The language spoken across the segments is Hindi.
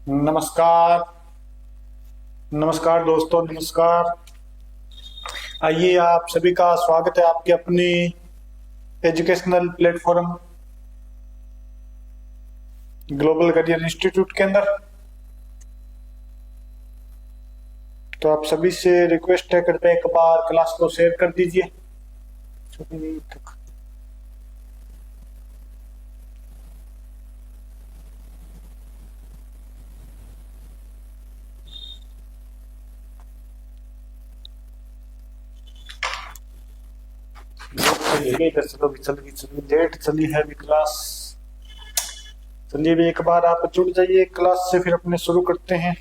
नमस्कार। नमस्कार दोस्तों, नमस्कार। आइए, आप सभी का स्वागत है आपके अपने educational platform global career institute के अंदर। तो आप सभी से रिक्वेस्ट है, कृपया एक बार क्लास को शेयर कर दीजिए। चलो लेट चली है अभी क्लास। चलिए भी एक बार आप जुड़ जाइए क्लास से, फिर अपने शुरू करते हैं।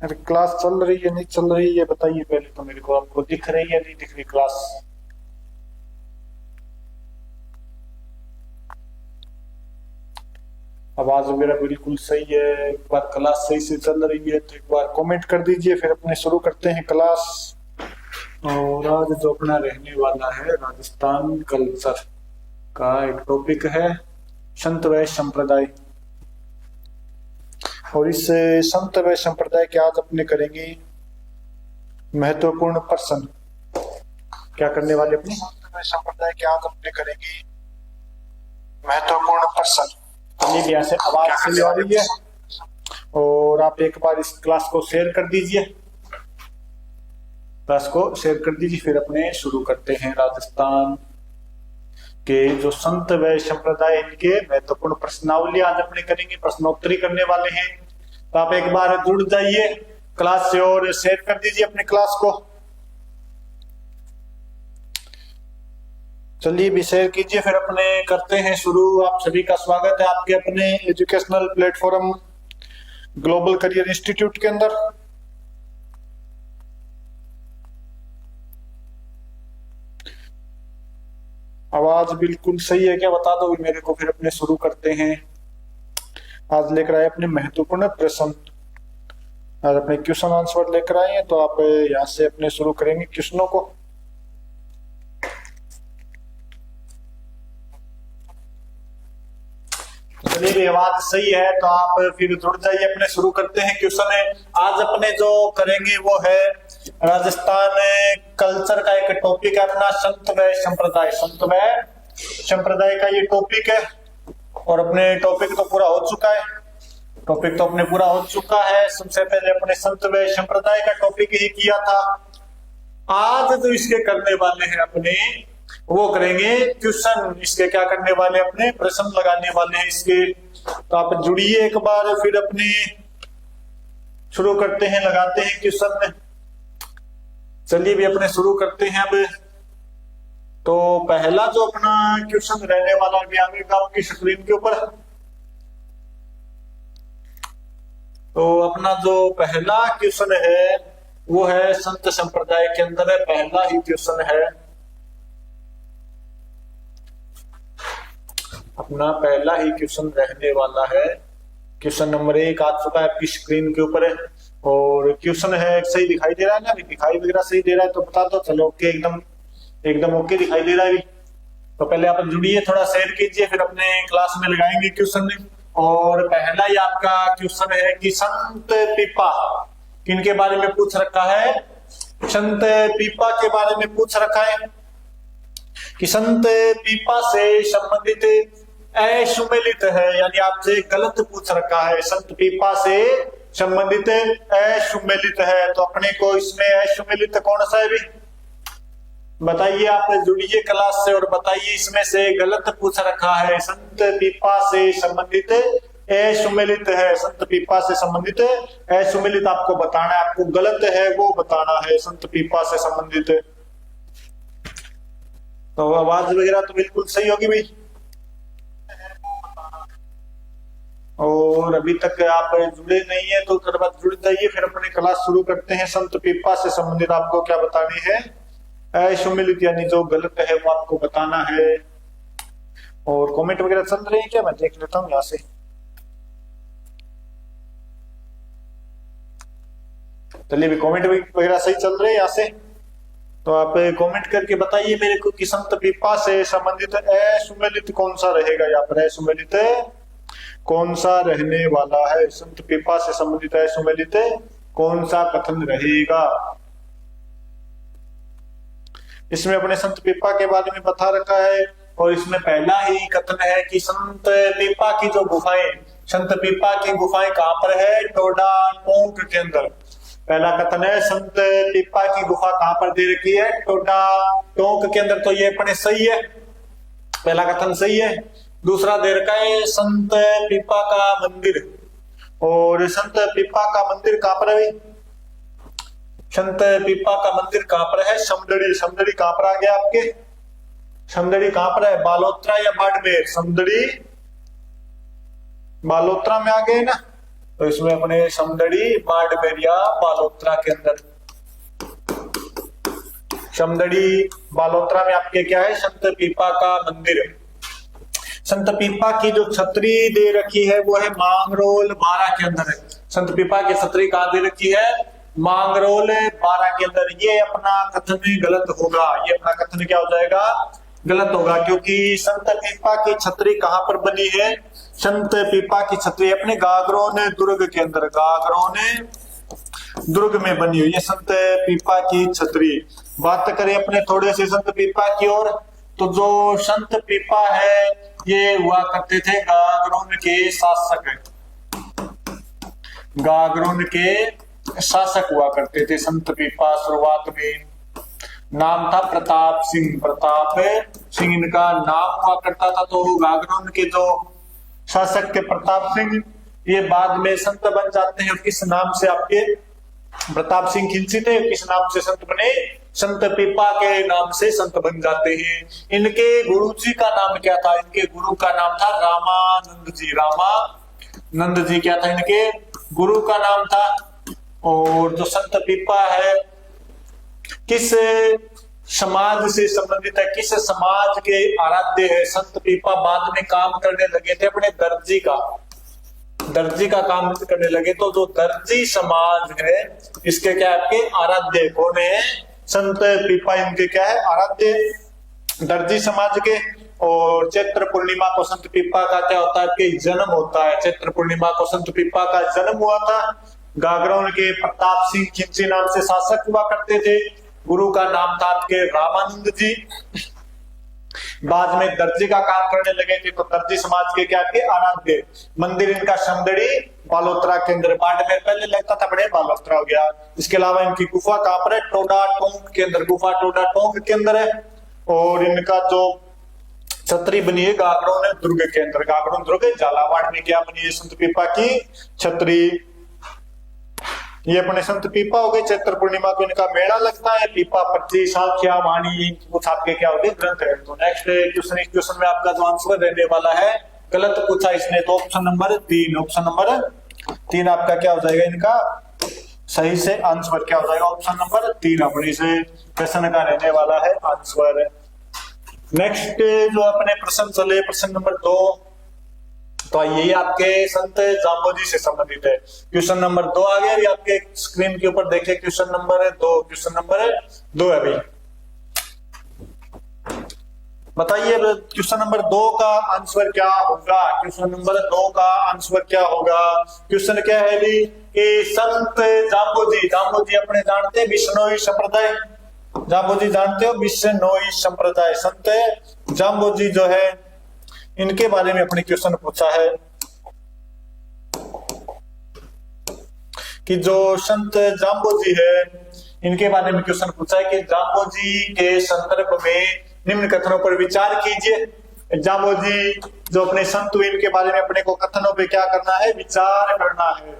अरे क्लास चल रही है नहीं चल रही है बताइए पहले तो मेरे को। आपको दिख रही है नहीं दिख रही क्लास? आवाज वगैरह बिल्कुल सही है? एक बार क्लास सही से चल रही है तो एक बार कमेंट कर दीजिए, फिर अपने शुरू करते हैं क्लास। और आज जो अपना रहने वाला है राजस्थान कल्चर का एक टॉपिक है संत व संप्रदाय। और इस संत व संप्रदाय के आज अपने करेंगे महत्वपूर्ण प्रश्न। क्या करने वाले अपने संत व संप्रदाय के आज अपने करेंगे महत्वपूर्ण प्रश्न। चलिए यहाँ से आवाज चली आ रही है और आप एक बार इस क्लास को शेयर कर दीजिए। क्लास को शेयर कर दीजिए, फिर अपने शुरू करते हैं। राजस्थान के जो संत व संप्रदाय इनके महत्वपूर्ण प्रश्नावली आज अपने करेंगे, प्रश्नोत्तरी करने वाले हैं। तो आप एक बार जुड़ जाइए क्लास से और शेयर कर दीजिए अपने क्लास को। चलिए भी शेयर कीजिए, फिर अपने करते हैं शुरू। आप सभी का स्वागत है आपके अपने educational platform global career institute के अंदर। आवाज बिल्कुल सही है क्या बता दो मेरे को, फिर अपने शुरू करते हैं। आज लेकर आए अपने महत्वपूर्ण प्रश्न, आज अपने क्वेश्चन आंसर लेकर आए हैं। तो आप यहाँ से अपने शुरू करेंगे क्वेश्चनों को। चलिए आवाज सही है तो आप फिर जुड़ जाइए, अपने शुरू करते हैं। क्वेश्चन है आज अपने जो करेंगे वो है राजस्थान कल्चर का एक टॉपिक है अपना संत व संप्रदाय। संत व संप्रदाय का ये टॉपिक है और अपने टॉपिक तो पूरा हो चुका है। टॉपिक तो अपने पूरा हो चुका है। सबसे पहले अपने संत व संप्रदाय का टॉपिक ही किया था। आज जो इसके करने वाले हैं अपने वो करेंगे क्वेश्चन। इसके क्या करने वाले अपने प्रश्न लगाने वाले हैं इसके। तो आप जुड़िए एक बार, फिर अपने शुरू करते हैं, लगाते हैं क्वेश्चन। चलिए भी अपने शुरू करते हैं अब। तो पहला जो अपना क्वेश्चन रहने वाला है आएगा आपकी स्क्रीन के ऊपर। तो अपना जो पहला क्वेश्चन है वो है संत संप्रदाय के अंदर है, पहला ही क्वेश्चन है अपना पहला ही क्वेश्चन रहने वाला है। क्वेश्चन नंबर 1 आ चुका है आपकी स्क्रीन के ऊपर है। और क्वेश्चन है सही दिखाई दे रहा है ना? अभी दिखाई वगैरह सही दे रहा है तो बता दो। चलो ओके, एकदम ओके दिखाई दे रहा है अभी। तो पहले आप जुड़िए, थोड़ा शेयर कीजिए, फिर अपने क्लास में लगाएंगे क्वेश्चन। और पहला ही आपका क्वेश्चन है कि संत पीपा किनके बारे में पूछ रखा है? संत पीपा के बारे में पूछ रखा है कि संत पीपा से संबंधित असुमेलित है, यानी आपसे गलत पूछ रखा है। संत पीपा से संबंधित असुमेलित है, तो अपने को इसमें असुमेलित कौन सा है भी बताइए। आप जुड़िए क्लास से और बताइए इसमें से गलत पूछ रखा है। संत पीपा से संबंधित असुमेलित है, संत पीपा से संबंधित असुमेलित आपको बताना है, आपको गलत है वो बताना है संत पीपा से संबंधित। तो आवाज वगैरह तो बिल्कुल सही होगी भाई। और अभी तक आप जुड़े नहीं है तो थोड़ा बात जुड़ जाइए, फिर अपनी क्लास शुरू करते हैं। संत पीपा से संबंधित आपको क्या बतानी है? असुमेलित यानी जो गलत है वो आपको बताना है। और कमेंट वगैरह चल रहे हैं क्या? मैं देख लेता हूँ यहाँ से। चलिए अभी कमेंट वगैरह सही चल रहे हैं यहाँ से, तो आप कमेंट करके बताइए मेरे को कि संत पीपा से संबंधित असुमेलित कौन सा रहेगा। यहाँ पर असुमेलित कौन सा रहने वाला है, संत पीपा से संबंधित असुमेलित कौन सा कथन रहेगा। इसमें अपने संत पीपा के बारे में बता रखा है, और इसमें पहला ही कथन है कि संत पीपा की जो गुफाएं, संत पीपा की गुफाएं कहां पर है, टोडा टोंक के अंदर। पहला कथन है संत पीपा की गुफा कहां पर दे रखी है, टोडा टोंक के अंदर, तो ये अपने सही है, पहला कथन सही है। दूसरा दे रखा है संत पीपा का मंदिर, और संत पीपा का मंदिर कहां पर है, संत पीपा का मंदिर कहां पर है, समदड़ी। समदड़ी कहां पर आ गया आपके, समदड़ी कहां पर है, बालोत्रा या बाड़मेर, समदड़ी बालोत्रा में आ गए ना, तो इसमें अपने समदड़ी बाड़मेर या बालोत्रा के अंदर, समदड़ी बालोत्रा में आपके क्या है, संत पीपा का मंदिर। संत पीपा की जो छतरी दे रखी है वो है मांगरोल 12 के अंदर है। संत पीपा की छतरी कहां दे रखी है, मांगरोल 12 के अंदर। ये अपना कथन गलत होगा, ये अपना कथन क्या हो जाएगा, गलत होगा, क्योंकि संत पीपा की छतरी कहां पर बनी है, संत पीपा की छतरी अपने गागरोन दुर्ग के अंदर, गागरोन दुर्ग में बनी हुई है संत पीपा की छतरी। बात करें अपने थोड़े से संत पीपा की ओर, तो जो संत पीपा है ये हुआ करते थे गागरोन के शासक, गागरोन के शासक हुआ करते थे संत पीपा। शुरुआत में नाम था प्रताप सिंह, प्रताप सिंह इनका नाम हुआ करता था। तो गागरोन के जो शासक के प्रताप सिंह, ये बाद में संत बन जाते हैं। किस नाम से आपके प्रताप सिंह खिलची थे, किस नाम से संत बने, संत पीपा के नाम से संत बन जाते हैं। इनके गुरु जी का नाम क्या था, इनके गुरु का नाम था रामानंद जी, रामानंद जी क्या था इनके गुरु का नाम था। और जो संत पीपा है किस समाज से संबंधित है, किस समाज के आराध्य है। संत पीपा बाद में काम करने लगे थे अपने दर्जी का काम करने लगे, तो जो दर्जी समाज है इसके क्या आपके आराध्य कौन है, संत पीपा इनके क्या है आराध्य, दर्जी समाज के। और चैत्र पूर्णिमा को संत पीपा का क्या होता है आपके जन्म होता है, चैत्र पूर्णिमा को संत पीपा का जन्म हुआ था। गागरोन के प्रताप सिंह खिलची नाम से शासक हुआ करते थे, गुरु का नाम था आपके रामानंद जी। बाद में दर्जी का काम करने लगे थे, तो दर्जी समाज के क्या के आराध्य। मंदिर इनका समदड़ी बालोत्रा के अंदर, बाड़मेर पहले लगता था, बड़े बालोत्रा हो गया। इसके अलावा इनकी गुफा कहां पर है, टोडा टोंक के अंदर, गुफा टोडा टोंक के अंदर है। और इनका जो छतरी बनी है गागरोन दुर्ग के अंदर, गागरोन दुर्ग झालावाड़ में क्या बनी है संत पीपा की छतरी। ये अपने संत पीपा हो गए। चैत्र पूर्णिमा को इनका मेला लगता है, पीपा पट्टी सांख्या वाणी कुछ आपके क्या हो गए ग्रंथ है। तो नेक्स्ट क्वेश्चन, इस क्वेश्चन में आपका जो आंसर रहने वाला है गलत पूछा इसने, तो ऑप्शन नंबर 3, ऑप्शन नंबर 3 आपका क्या हो जाएगा, इनका सही से आंसर क्या हो जाएगा, ऑप्शन नंबर 3 अपने से क्वेश्चन का रहने वाला है आंसर। नेक्स्ट जो अपने प्रश्न चले, प्रश्न नंबर 2, तो ये आपके संत जाम्बोजी से संबंधित है। क्वेश्चन नंबर 2 आ गया, अभी आपके स्क्रीन के ऊपर देखिए क्वेश्चन नंबर 2, क्वेश्चन नंबर 2 है अभी। बताइए क्वेश्चन नंबर 2 का आंसर क्या होगा, क्वेश्चन नंबर 2 का आंसर क्या होगा। क्वेश्चन क्या है अभी कि संत जाम्बोजी, जाम्बोजी अपने जानते हैं बिश्नोई संप्रदाय, जाम्बोजी जानते हो बिश्नोई संप्रदाय, संत जाम्बोजी जो है इनके बारे में अपने क्वेश्चन पूछा है कि जो संत जाम्बोजी है इनके बारे में क्वेश्चन पूछा है कि जाम्बोजी के संदर्भ में निम्न कथनों पर विचार कीजिए। जाम्बोजी जो अपने संत हुए इनके बारे में अपने को कथनों पे क्या करना है, विचार करना है।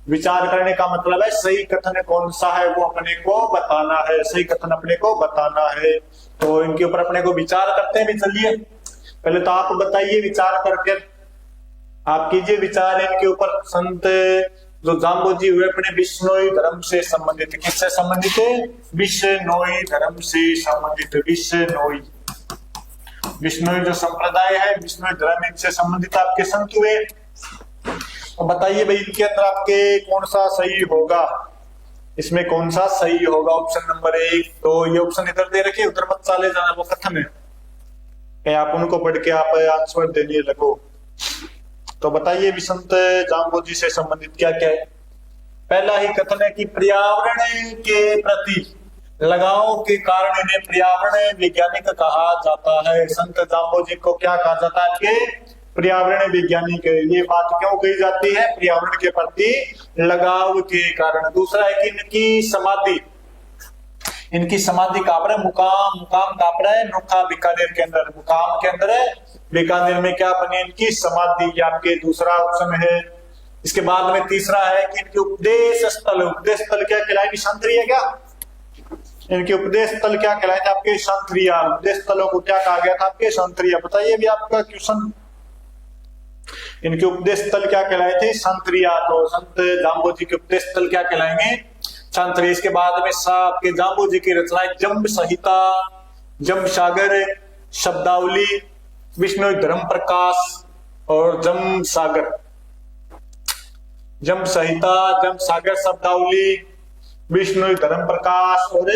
विचार करने का मतलब है सही कथन कौन सा है वो अपने को बताना है, सही कथन अपने को बताना है। तो इनके ऊपर अपने को विचार करते हैं भी। चलिए पहले तो आप बताइए, विचार करके आप कीजिए विचार इनके ऊपर। संत जो जाम्बोजी हुए अपने बिश्नोई धर्म से संबंधित, किससे संबंधित है, बिश्नोई धर्म से संबंधित, बिश्नोई, बिश्नोई जो संप्रदाय है बिश्नोई धर्म इनसे संबंधित आपके संत हुए। तो बताइए भाई इनके अंदर आपके कौन सा सही होगा, इसमें कौन सा सही होगा? Option number 1। तो ये ऑप्शन इधर दे रखे, उधर मत चले जाना, वो कथन है, आप उनको पढ़ के आप आंसर देने लगो। तो बताइए विसंत जाम्बोजी से संबंधित क्या क्या है? पहला ही कथन है कि पर्यावरण के प्रति लगाव के कारण इन्हें पर्यावरण वैज्ञानिक कहा जाता है। संत जाम्बोजी को क्या कहा जाता है? कि पर्यावरण वैज्ञानिक। ये बात क्यों कही जाती है? पर्यावरण के प्रति लगाव के कारण। दूसरा है कि इनकी समाधि कहाँ पर है? मुकाम कहाँ पर है? नोखा बीकानेर के अंदर, मुकाम के अंदर है, बीकानेर में क्या बनी इनकी समाधि? ये आपके दूसरा ऑप्शन है। इसके बाद में तीसरा है कि इनके उपदेश स्थल क्या कहलाएंगे? संतरिया। क्या इनके उपदेश स्थल क्या कहलाए थे? आपके संतरिया। उपदेश स्थलों को क्या कहा गया था? आपके संतरिया। बताइए भी आपका क्वेश्चन, इनके उपदेश स्थल क्या कहलाए थे? संतरिया। तो संत जाम्बोजी के उपदेश स्थल क्या कहलाएंगे? संतरिया। इसके बाद में आपके जाम्बोजी की रचनाएं जंब संहिता, जंब सागर, शब्दावली, विष्णु धर्म प्रकाश और जंब सागर। जंब संहिता, जंब सागर, शब्दावली, विष्णु धर्म प्रकाश और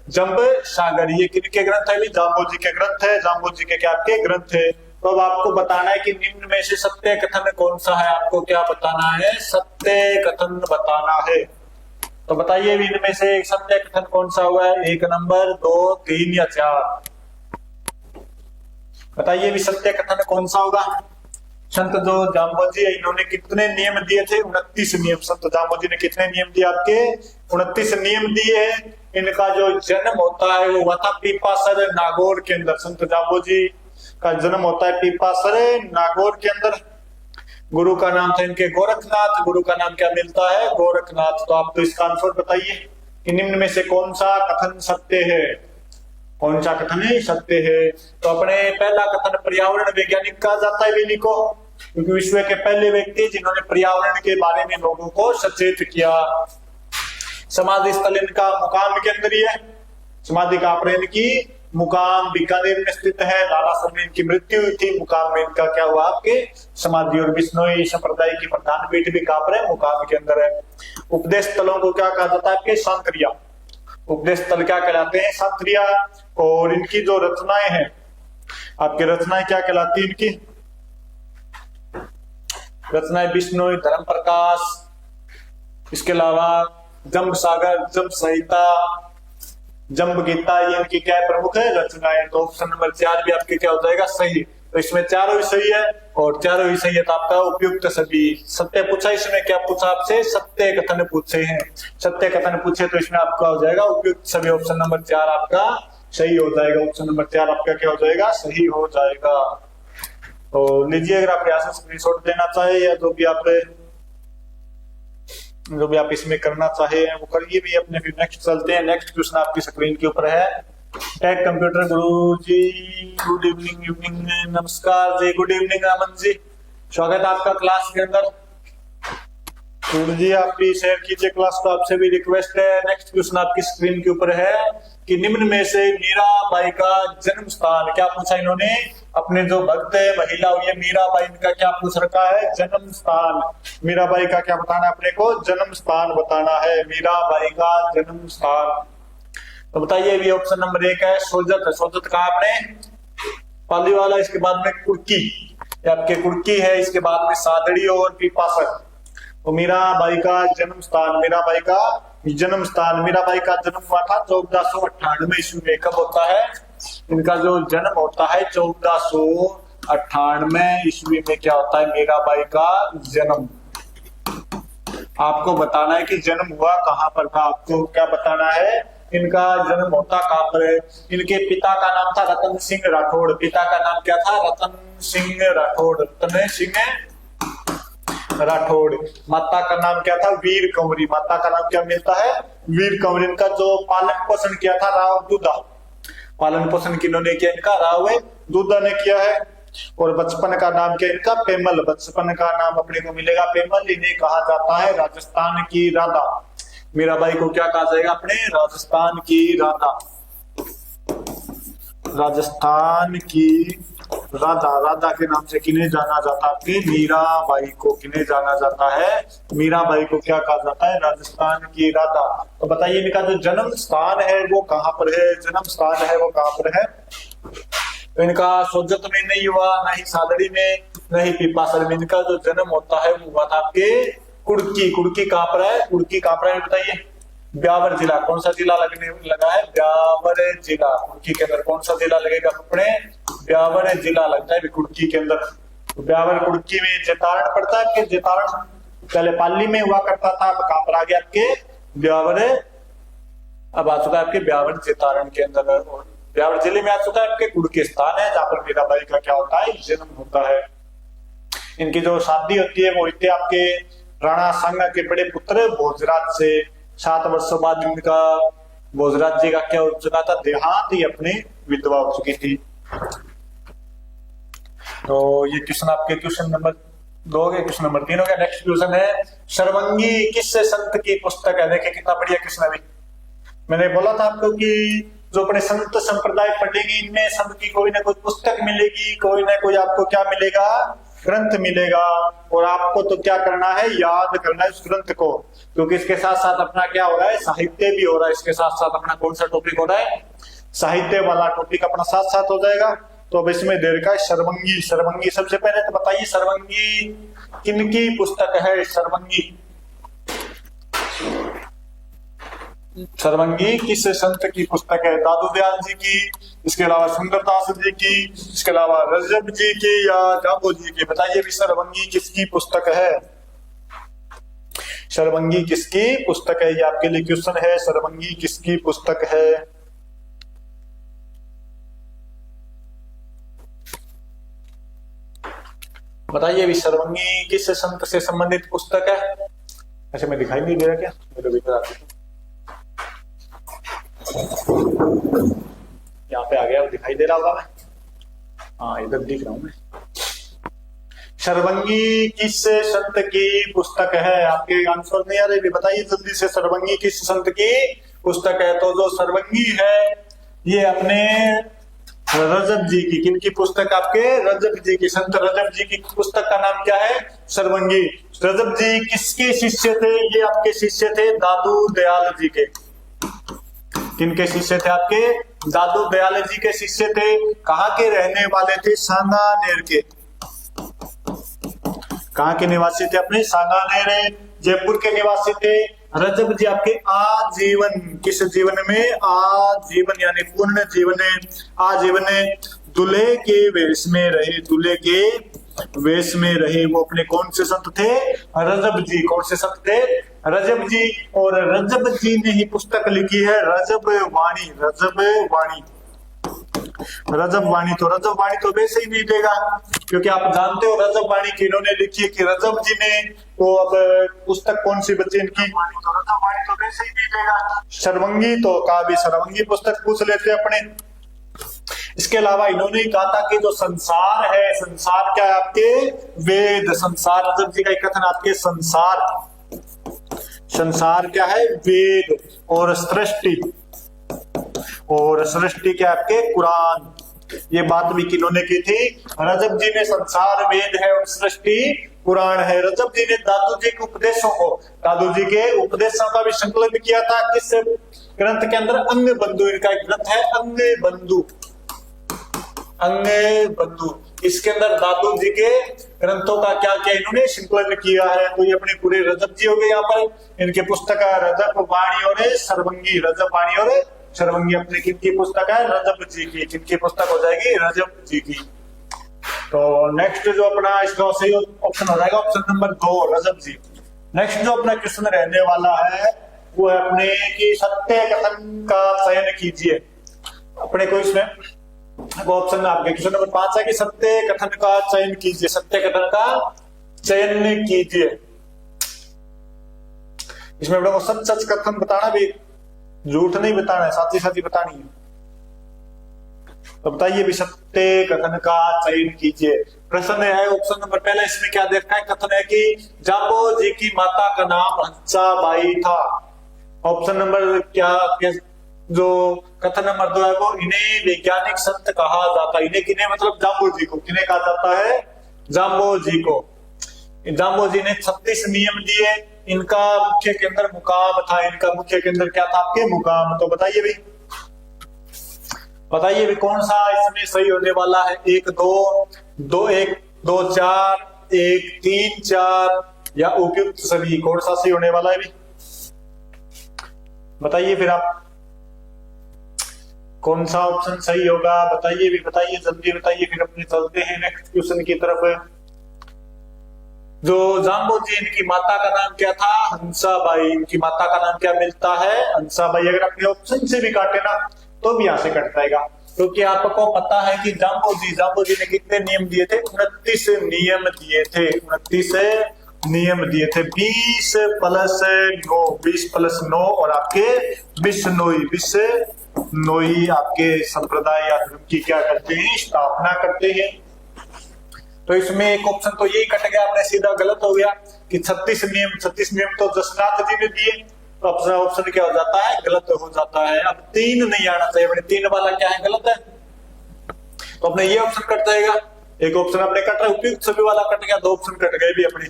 जंब सागर, ये किनके ग्रंथ है? जाम्बोजी के ग्रंथ है। जाम्बोजी के क्या आपके ग्रंथ है? तो अब आपको बताना है कि निम्न में से सत्य कथन कौन सा है। आपको क्या बताना है? सत्य कथन बताना है। तो बताइए इनमें से एक सत्य कथन कौन सा हुआ है? 1 नंबर, 2, 3 या 4? बताइए भी सत्य कथन कौन सा होगा? संत जो जाम्बोजी है इन्होंने कितने नियम दिए थे? 29 नियम। संत जाम्बोजी ने कितने नियम दिए? आपके 29 नियम दिए। इनका जो जन्म होता है वो हुआ था पीपासर नागौर के अंदर। संत जाम्बोजी का जन्म होता है पीपासर नागौर के अंदर। गुरु का नाम था इनके गोरखनाथ। गुरु का नाम क्या मिलता है? गोरखनाथ। तो आप तो इसका आंसर बताइए कि निम्न में से कौन सा कथन सत्य है? कौन सा कथन है सत्य है? तो अपने पहला कथन पर्यावरण वैज्ञानिक कहा जाता है इन्हीं को, क्योंकि विश्व के पहले व्यक्ति जिन्होंने पर्यावरण के बारे में लोगों को सचेत किया। समाधि स्थल इनका मुकाम के अंदर ही है। समाधि का प्रेम की मुकाम बीकानेर में स्थित है। लालासर में इनकी मृत्यु हुई थी। मुकाम में इनका क्या हुआ? आपके समाधि। और विष्णोई संप्रदाय की प्रधान पीठ भी कहाँ पर है? मुकाम के अंदर है। उपदेश स्थलों को क्या कहा जाता है? आपके संतरिया। उपदेश स्थल क्या कहलाते हैं? संतरिया। और इनकी जो रचनाएं हैं, आपकी रचनाएं क्या कहलाती है? इनकी रचनाएं विष्णु धर्म प्रकाश, इसके अलावा जंब सागर, जंब संहिता, जंब गीता, ये इनकी क्या प्रमुख है? रचनाएं। तो ऑप्शन नंबर 4 भी आपके क्या हो जाएगा? सही। तो इसमें चारों ही सही है और चारों ही सही है। तो आपका उपयुक्त सभी। सत्य पूछा, इसमें क्या पूछा आपसे? सत्य कथन पूछे हैं। सत्य कथन पूछे तो इसमें आपका हो जाएगा उपयुक्त सभी। ऑप्शन नंबर 4 आपका सही हो जाएगा। ऑप्शन नंबर 4 आपका क्या हो जाएगा? सही हो जाएगा। तो लीजिए, अगर आप यहाँ से स्क्रीनशॉट देना चाहे या जो भी आप इसमें करना चाहे वो करिए भी। अपने फिर नेक्स्ट चलते हैं। नेक्स्ट क्वेश्चन आपकी स्क्रीन के ऊपर है। टेक कंप्यूटर गुरु जी, गुड इवनिंग। नमस्कार जी, गुड इवनिंग अमन जी, स्वागत है आपका क्लास के अंदर। गुरु जी आप भी शेयर कीजिए क्लास को, आपसे भी रिक्वेस्ट है। नेक्स्ट क्वेश्चन आपकी स्क्रीन के ऊपर है कि निम्न में से मीराबाई का जन्म स्थान क्या पूछा इन्होंने? अपने जो भक्त महिला हुई है मीराबाई, इनका क्या पूछ रखा है? जन्म स्थान। मीराबाई का क्या बताना है अपने को? जन्म स्थान बताना है। मीराबाई का जन्म स्थान। तो बताइए भी ऑप्शन नंबर 1 है सोजत। सोजत कहा आपने? पाली वाला। इसके बाद में कुर्की, आपके कुर्की है। इसके बाद में सादड़ी और पीपासर। तो मीराबाई का जन्म स्थान, मीराबाई का जन्म स्थान। मीराबाई का जन्म हुआ था 1498 ईस्वी में। कब होता है इनका जो जन्म होता है? 1498 ईस्वी में क्या होता है? मीराबाई का जन्म। आपको बताना है कि जन्म हुआ कहाँ पर था। आपको क्या बताना है? इनका जन्म होता कहाँ पर है? इनके पिता का नाम था रतन सिंह राठौड़। पिता का नाम क्या था? रतन सिंह राठौड़। रतन सिंह राठौड़। माता का नाम क्या था? वीर कंवरी। माता का नाम क्या मिलता है? वीर कंवरी। इनका जो पालन पोषण किया था राव दूधा। पालन पोषण किन्होंने किया? इनका राव दूधा ने किया है। और बचपन का नाम क्या इनका? पेमल। बचपन का नाम अपने को मिलेगा पेमल। इन्हें कहा जाता है राजस्थान की राधा। मीराबाई को क्या कहा जाएगा? अपने राजस्थान की राधा। राजस्थान की राधा, राधा के नाम से किन्हें जाना जाता है? आपकी मीराबाई को किन्हें जाना जाता है? मीराबाई को क्या कहा जाता है? राजस्थान की राधा। तो बताइए इनका जो जन्म स्थान है वो कहाँ पर है? जन्म स्थान है वो कहाँ पर है? तो इनका सोजत में नहीं हुआ, ना ही सादड़ी में, न ही पीपासर में। इनका जो जन्म होता है वो हुआ था आपके कुड़की। कुड़की कहाँ पर है? कुड़की कहाँ पर है बताइए? ब्यावर जिला। कौन सा जिला लगने लगा है? ब्यावर जिला। कुड़की के अंदर कौन सा जिला लगेगा अपने? ब्यावर जिला लगता है कुड़की के अंदर। तो ब्यावर कुड़की में जेतारण पड़ता है कि जेतारण पहले पाली में हुआ करता था, अब कहां पर आ गया? आपके ब्यावर, अब आ चुका है आपके ब्यावर जेतारण के अंदर। ब्यावर जिले में आ चुका है आपके कुड़की स्थान है जहां पर मीराबाई का क्या होता है? जन्म होता है। इनकी जो शादी होती है वो होती है आपके राणा सांगा के बड़े पुत्र भोजराज से। 7 वर्षों बाद इनका भोजराज जी का क्या हो चुका था? देहांत, ही अपनी विधवा हो चुकी थी। तो ये क्वेश्चन आपके क्वेश्चन नंबर 2 हो गया। क्वेश्चन नंबर 3 हो गया। नेक्स्ट क्वेश्चन है सर्वंगी किस संत की पुस्तक है? देखिए कितना बढ़िया क्वेश्चन है। अभी मैंने बोला था आपको कि जो अपने संत संप्रदाय पढ़ेंगे इनमें संत की कोई ना कोई पुस्तक मिलेगी, कोई ना कोई आपको क्या मिलेगा? ग्रंथ मिलेगा। और आपको तो क्या करना है? याद करना है उस ग्रंथ को, क्योंकि इसके साथ साथ अपना क्या हो रहा है? साहित्य भी हो रहा है। इसके साथ साथ अपना कौन सा टॉपिक हो रहा है? साहित्य वाला टॉपिक अपना साथ साथ हो जाएगा। तो अब इसमें दे रखा है सर्वंगी। सर्वंगी सबसे पहले तो बताइए सर्वंगी किनकी पुस्तक है? सर्वंगी, सर्वंगी किस संत की पुस्तक है? दादू दयाल जी की, इसके अलावा सुंदरदास जी की, इसके अलावा रजब जी की या जाबो जी की? बताइए भी सर्वंगी किसकी पुस्तक है? सर्वंगी किसकी पुस्तक है? ये आपके लिए क्वेश्चन है। सर्वंगी किसकी पुस्तक है? बताइए भी सर्वंगी किस संत से संबंधित पुस्तक है? अच्छा मैं दिखाई नहीं दे रहा क्या? मेरे भीतर आते यहाँ पे आ गया, दिखाई दे रहा होगा मैं? हाँ इधर दिख रहा हूं मैं। सर्वंगी किस संत की पुस्तक है? आपके आंसर नहीं आ रहे, बताइए जल्दी से। सर्वंगी किस संत की पुस्तक है? तो जो सर्वंगी है ये अपने रजब जी की। किनकी पुस्तक? आपके रजब जी की। संत रजब जी की पुस्तक का नाम क्या है? सर्वंगी। रजब जी किसके शिष्य थे? ये आपके शिष्य थे दादू दयाल जी के। किनके शिष्य थे? आपके दादू दयाल जी के शिष्य थे। कहाँ के रहने वाले थे? सांगानेर के। कहाँ के निवासी थे? अपने सांगानेर जयपुर के निवासी थे। रजब जी आपके आजीवन, किस जीवन में? आजीवन यानी पूर्ण जीवन, आजीवन दूल्हे के वेश में रहे। दूल्हे के वेश में रहे। वो अपने कौन से संत थे? रजब जी। कौन से संत थे? रजब जी। और रजब जी ने ही पुस्तक लिखी है रजब वाणी। रजब वाणी, रजब वाणी। तो रजब वाणी तो वैसे ही नहीं देगा, क्योंकि आप जानते हो रजब वाणी किन्होंने लिखी है कि रजब जी ने। तो अब पुस्तक कौन सी बची इनकी? तो रजब वाणी तो वैसे ही नहीं देगा। सर्वंगी तो कहा भी सर्वंगी पुस्तक पूछ लेते अपने। इसके अलावा इन्होंने कहा था कि जो संसार है, संसार क्या है? आपके वेद। संसार, रजब जी का एक कथन आपके संसार, संसार क्या है? वेद। और सृष्टि, और सृष्टि क्या आपके? कुरान। ये बात भी किन्होंने की थी? रजब जी ने। संसार वेद है और सृष्टि कुरान है। रजब जी ने दादू जी के उपदेशों को, दादू जी के उपदेशों का भी संकलन किया था किस ग्रंथ के अंदर? अंग बंधु। इनका एक ग्रंथ है अंग बंधु। अंग बंधु, इसके अंदर दादू जी के ग्रंथों का क्या क्या इन्होंने संकलन किया है। तो ये अपने पूरे रजब जी हो गए। यहाँ पर इनके पुस्तक है रजब वाणी और सर्वंगी। रजब वाणी और सर्वंगी अपने किनकी पुस्तक है? रजब जी की। किनकी पुस्तक हो जाएगी? रजब जी की। तो नेक्स्ट जो अपना इसका सही ऑप्शन हो जाएगा ऑप्शन नंबर 2, रजब जी। नेक्स्ट जो अपना क्वेश्चन रहने वाला है वो है अपने की सत्य कथन का चयन कीजिए। अपने को इसमें ऑप्शन आपके क्वेश्चन नंबर 5 है कि सत्य कथन का चयन कीजिए। सत्य कथन का चयन कीजिए। इसमें बड़ा सच सच कथन बताना भी, झूठ नहीं बताना है, साथ ही साथ ही बतानी है। तो बताइए भी सत्य कथन का चयन कीजिए। प्रश्न है ऑप्शन नंबर पहला, इसमें क्या देखा है? कथन है कि जाबो जी की माता का नाम हंसा बाई था। ऑप्शन नंबर क्या जो कथन नंबर 2 है वो, इन्हें वैज्ञानिक संत कहा जाता है। इन्हें किन्हें मतलब जाम्बोजी को, किन्हें कहा जाता है? जाम्बोजी को। जाम्बोजी ने 36 नियम दिए। इनका मुख्य केंद्र मुकाम था। इनका मुख्य केंद्र क्या था आपके? मुकाम। तो बताइए भाई, बताइए भी कौन सा इसमें सही होने वाला है? 1 2 2 1 2 4 1 3 4 या उपयुक्त सभी, कौन सा सही होने वाला है भी? बताइए फिर आप, कौन सा ऑप्शन सही होगा? बताइए भी, बताइए जल्दी बताइए, फिर अपने चलते हैं नेक्स्ट क्वेश्चन की तरफ। जो जाम्बोजी, इनकी माता का नाम क्या था? हंसाबाई। इनकी माता का नाम क्या मिलता है? हंसाबाई। अगर अपने ऑप्शन से भी काटे ना तो भी यहां से कट जाएगा, क्योंकि तो आपको पता है कि जाम्बोजी ने कितने नियम दिए थे? 29 नियम दिए थे। 29 नियम दिए थे। 20 प्लस 9, 20 प्लस 9 और आपके बिश्नोई आपके संप्रदाय या धर्म की क्या करते हैं? स्थापना करते हैं। तो इसमें एक ऑप्शन तो यही कट गया, आपने सीधा गलत हो गया कि 36 नियम तो जसनाथ जी ने दिए। तो ऑप्शन क्या हो जाता है? गलत हो जाता है। अब 3 नहीं आना चाहिए, अपने 3 वाला क्या है? गलत है। तो अपने ये ऑप्शन कट जाएगा। एक ऑप्शन अपने कट रहा है, उपयुक्त सभी वाला कट गया। 2 ऑप्शन कट गए भी अपने।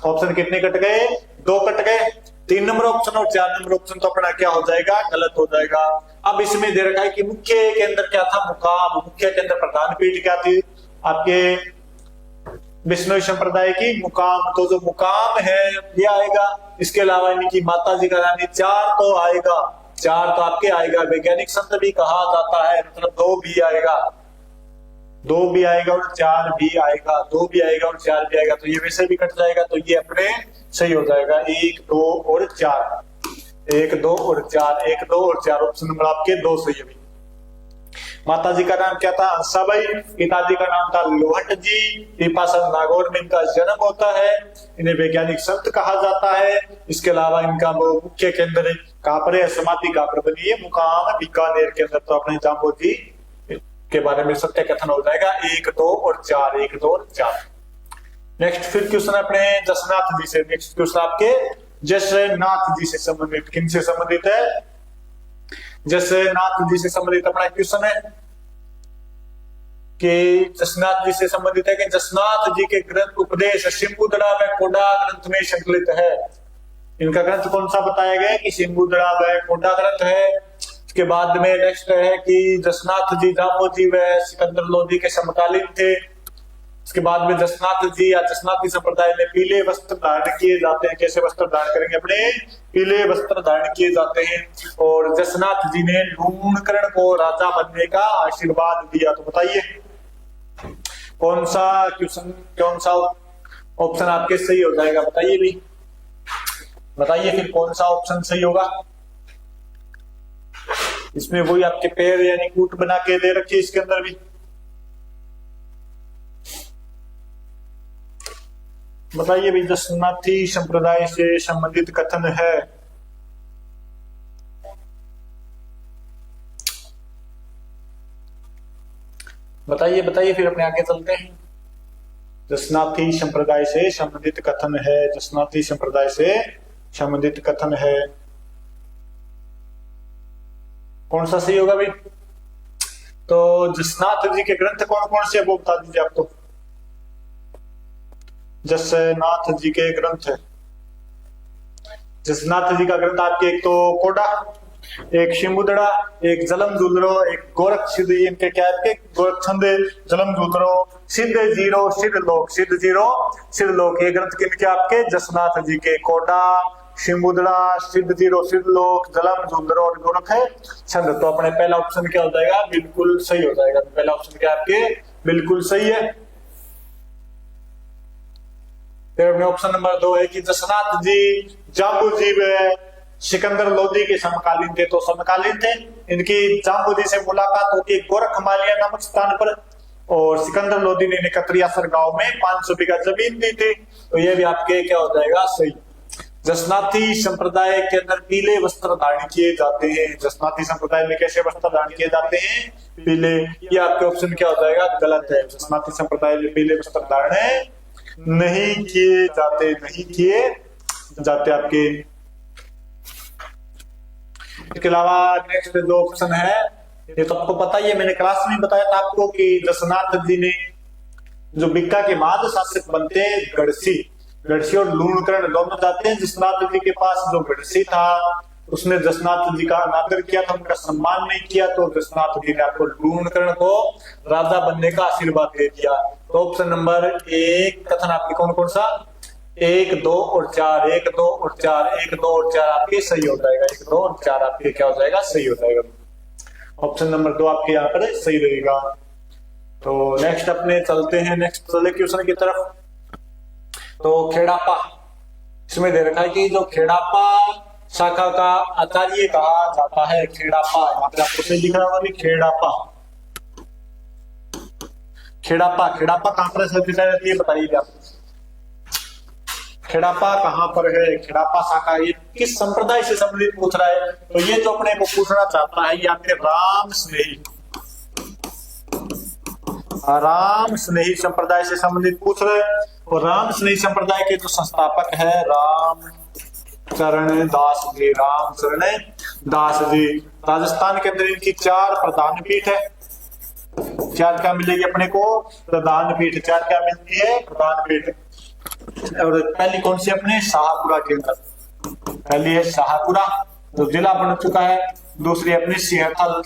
ऑप्शन कितने कट गए? 2 कट गए। 3 नंबर ऑप्शन और 4 नंबर ऑप्शन तो अपना क्या हो जाएगा? गलत हो जाएगा। अब इसमें दे रखा है कि मुख्य केंद्र क्या था? मुकाम। मुख्य केंद्र प्रधान पीठ क्या थी आपके बिश्नोई संप्रदाय की? मुकाम। तो जो मुकाम है ये आएगा। इसके अलावा इनकी माता जी का नाम 4 तो आएगा, 4 तो आपके आएगा। वैज्ञानिक संत भी कहा जाता है, मतलब 2 भी आएगा, 2 भी आएगा और 4 भी आएगा, 2 भी आएगा और 4 भी आएगा। तो ये वैसे भी कट जाएगा, तो ये अपने सही हो जाएगा। 1 2 और 4, 1 2 और 4, 1 2 और 4। ऑप्शन नंबर आपके 2 सही है। माता जी का नाम क्या था? हंसाबाई। पिताजी का नाम था लोहट जी। पीपासन नागौर में इनका जन्म होता है। इन्हें वैज्ञानिक संत कहा जाता है। इसके अलावा इनका वो मुख्य केंद्र कहां पर है? समाधि कहां पर बनी है? मुकाम बीकानेर के अंदर। तो अपने जाम्बोजी के बारे में सत्य कथन हो जाएगा 1 2 और 4, 1 2 और 4। नेक्स्ट फिर क्वेश्चन अपने जसनाथ जी से। नेक्स्ट क्वेश्चन आपके जसनाथ जी से संबंधित। किन से संबंधित है? जसनाथ जी से संबंधित अपना क्वेश्चन है कि जसनाथ जी से संबंधित है कि जसनाथ जी के ग्रंथ उपदेश शिंबुदड़ा व कोडा ग्रंथ में संकलित है। इनका ग्रंथ कौन सा बताया गया है? कि शिंबुदड़ा व कोडा ग्रंथ है। इसके बाद में नेक्स्ट है कि जसनाथ जी जाम्बोजी व सिकंदर लोधी के समकालीन थे। इसके बाद में जसनाथ जी या जसनाथी संप्रदाय में पीले वस्त्र धारण किए जाते हैं। कैसे वस्त्र धारण करेंगे? अपने पीले वस्त्र धारण किए जाते हैं। और जसनाथ जी ने लूणकरण को राजा बनने का आशीर्वाद दिया। तो बताइए कौन सा क्वेश्चन, कौन सा ऑप्शन आपके सही हो जाएगा? बताइए भी, बताइए फिर कौन सा ऑप्शन सही होगा? इसमें वही आपके पैर यानी कूट बना के दे रखिए इसके अंदर भी। बताइए भी, जसनाथी संप्रदाय से संबंधित कथन है। बताइए बताइए, फिर अपने आगे चलते हैं। जसनाथी संप्रदाय से संबंधित कथन है। जसनाथी संप्रदाय से संबंधित कथन है, कौन सा सही होगा भाई? तो जसनाथ जी के ग्रंथ कौन कौन से, वो बता दीजिए आप। तो जसनाथ जी के ग्रंथ है, जसनाथ जी का ग्रंथ आपके एक तो कोडा, एक शिंबुदड़ा, एक जलम जुलरो, एक गोरख सिद्ध। इनके क्या है? गोरख छंद, जलम जुलरो, सिद्ध जीरो, सिद्ध लोक, सिद्ध जीरो, सिद्ध लोक। ये ग्रंथ किनके? आपके जसनाथ जी के। कोडा, शिंबुदड़ा, सिद्ध जीरो, सिद्ध लोक, जलम जुलरो और गोरख है छंद। तो अपने पहला ऑप्शन क्या हो जाएगा? बिल्कुल सही हो जाएगा। पहला ऑप्शन क्या आपके? बिल्कुल सही है। फिर अपने ऑप्शन नंबर 2 है कि जसनाथ जी जाम्बोजी व सिकंदर लोधी के समकालीन थे। तो समकालीन थे। इनकी जाम्बोजी से मुलाकात होती है गोरखमालिया नामक स्थान पर, और सिकंदर लोधी ने कतरियासर गांव में 500 बीघा जमीन दी थी। तो ये भी आपके क्या हो जाएगा? सही। जसनाथी संप्रदाय के अंदर पीले वस्त्र धारण किए जाते हैं। जसनाथी संप्रदाय में कैसे वस्त्र धारण किए जाते हैं? पीले। ये आपके ऑप्शन क्या हो जाएगा? गलत है। जसनाथी संप्रदाय में पीले वस्त्र धारण नहीं किए जाते, नहीं किए जाते आपके। इसके अलावा नेक्स्ट जो ऑप्शन है, ये तो आपको पता ही है, मैंने क्लास में बताया था आपको कि दशनाथ जी ने जो बिक्का के बाद शासक बनते हैं, गढ़सी और लूणकरण दोनों जाते हैं जसनाथ जी के पास। जो गढ़सी था उसने जसनाथ जी का अनादर किया था, उनका सम्मान नहीं किया, तो जसनाथ जी ने आपको लूणकरण को राजा बनने का आशीर्वाद दे दिया। तो ऑप्शन नंबर 1 कथन आपके कौन कौन सा, 1, 2 और 4, 1, 2 और 4, 1, 2 और 4 आपके सही हो जाएगा। 1, 2 और 4 आपके क्या हो जाएगा, सही हो जाएगा। ऑप्शन नंबर 2 आपके यहाँ पर सही रहेगा। तो नेक्स्ट अपने चलते हैं नेक्स्ट वाले क्वेश्चन की तरफ। तो खेड़ापा, इसमें दे रखा है कि जो खेड़ापा शाखा का आचार्य कहा जाता है, खेड़ापा, यहाँ पे आपको सही दिख रहा होगा, खेड़ापा। खेड़ापा खेड़ापा कहां पर स्थित रहती है, बताइए आप। खेड़ापा कहां पर है, खेड़ापा शाखा ये किस संप्रदाय से संबंधित पूछ रहा है। तो ये जो अपने को पूछना चाहता है, ये आपके राम स्नेही संप्रदाय से संबंधित पूछ रहे हैं। और राम स्नेही संप्रदाय के जो संस्थापक है रामचरण दास जी, रामचरण दास जी। राजस्थान के अंदर इनकी 4 प्रधान पीठ है। 4 क्या मिलेगी अपने को, प्रधान पीठ। 4 क्या मिलती है, प्रधान पीठ। और पहली कौन सी अपने शाहपुरा के अंदर, पहली है शाहपुरा जो जिला बन चुका है। दूसरी अपनी सिंहथल,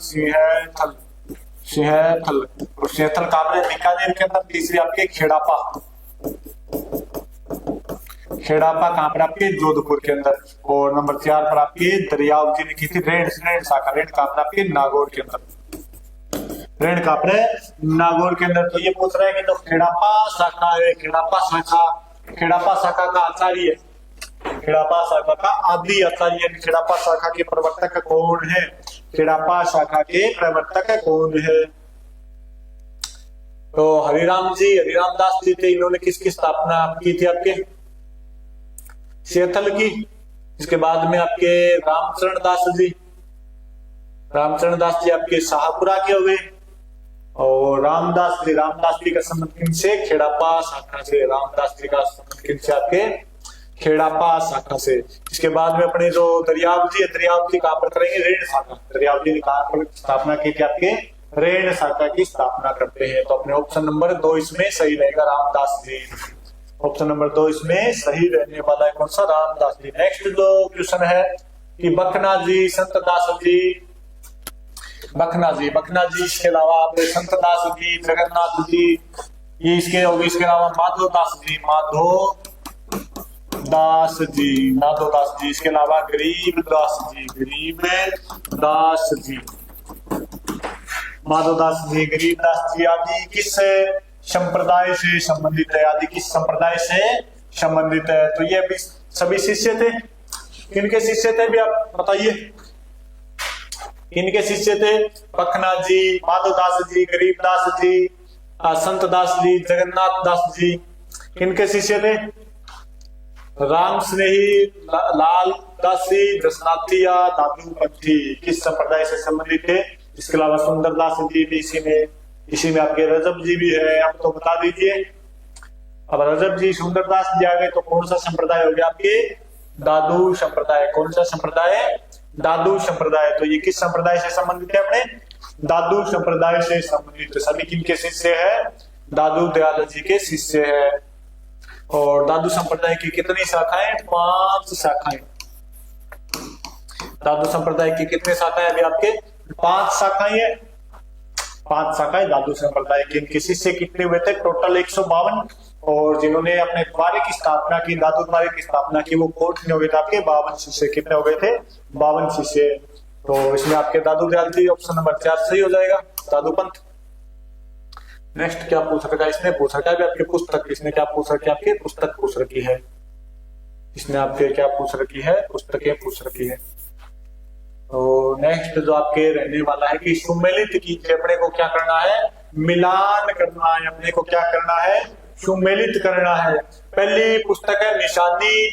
और सिंहथल काबरे बीकानेर के अंदर। तीसरी आपके खेड़ापा कहां पर आपके जोधपुर के अंदर। और नंबर 4 पर आपके दरियाव जी ने की थी रेण शाखा, रेण कहां पर आपके नागौर के अंदर, रेण कहां पर नागौर के अंदर। तो ये पूछ रहा है कि जो खेड़ापा शाखा है, खेड़ापा शाखा का आचार्य, खेड़ापा शाखा का आदि आचार्य, खेड़ापा शाखा के प्रवर्तक कौन है, खेड़ापा शाखा के प्रवर्तक कौन है। तो हरिराम दास जी थे। इन्होंने किसकी स्थापना की थी, आपके सिंहथल की। इसके बाद में आपके रामचरण दास जी आपके शाहपुरा के हो गए। और रामदास जी का संबंध किनसे, खेड़ापा शाखा से। रामदास जी का संबंध किनसे, आपके खेड़ापा शाखा से। इसके बाद में अपने जो दरियाव जी कहां पर करेंगे, रेण शाखा। दरियाव जी ने कहां पर स्थापना की थी, आपके रेण शाखा की स्थापना करते हैं। तो अपने ऑप्शन नंबर 2 इसमें सही रहेगा, रामदास जी। ऑप्शन नंबर 2 इसमें सही रहने वाला है, कौन सा, रामदास जी। नेक्स्ट जो क्वेश्चन है कि बखना जी, संत दास जी, बखना जी, इसके अलावा आपके संत दास जी, जगन्नाथ जी, ये इसके होगी। इसके अलावा माधव दास जी, इसके अलावा गरीब दास जी, माधवदास जी, गरीबदास जी आदि किस संप्रदाय से संबंधित है, तो ये भी सभी शिष्य थे। किनके शिष्य थे भी आप बताइए, इनके शिष्य थे बखना जी, माधवदास जी, गरीबदास जी, संत दास जी, जगन्नाथ दास जी। इनके शिष्य थे राम स्नेही, लाल दासी, जसनाथी या दादू पंथी, किस संप्रदाय से संबंधित थे। इसके अलावा सुंदर दास जी भी इसी में आपके रजब जी भी है, आप तो बता दीजिए। अब रजब जी, सुंदर दास जी आ गए, तो कौन सा संप्रदाय हो गया, आपके दादू संप्रदाय। कौन सा संप्रदाय, दादू संप्रदाय। तो ये किस संप्रदाय से संबंधित है, अपने दादू संप्रदाय से संबंधित। सभी किनके शिष्य है, दादू दयाल जी के शिष्य है। और दादू संप्रदाय की कितनी शाखाएं, 5 शाखाएं। दादू संप्रदाय की कितने शाखाएं, अभी आपके 5 शाखाएं है। 5 शाखाएं दादू संप्रदाय की। इनके शिष्य कितने हुए थे, टोटल 152। और जिन्होंने अपने द्वारे की स्थापना की, दादू द्वारे की स्थापना की, वो कितने हो गए थे, आपके 52 शिष्य। कितने हो गए थे, 52 शिष्य। तो इसमें आपके दादू दयाल जी ऑप्शन नंबर 4 सही हो जाएगा, दादू पंथ। नेक्स्ट क्या पूछ रखा है, इसने पूछ रखा है आपकी पुस्तक। इसने क्या पूछ रखी है, आपकी पुस्तक पूछ रखी है। इसने आपके क्या पूछ रखी है, पुस्तकें पूछ रखी है। तो नेक्स्ट जो आपके रहने वाला है कि सुमेलित कीजिए। अपने को क्या करना है, मिलान करना है। अपने को क्या करना है, सुमेलित करना है। पहली पुस्तक है निशानी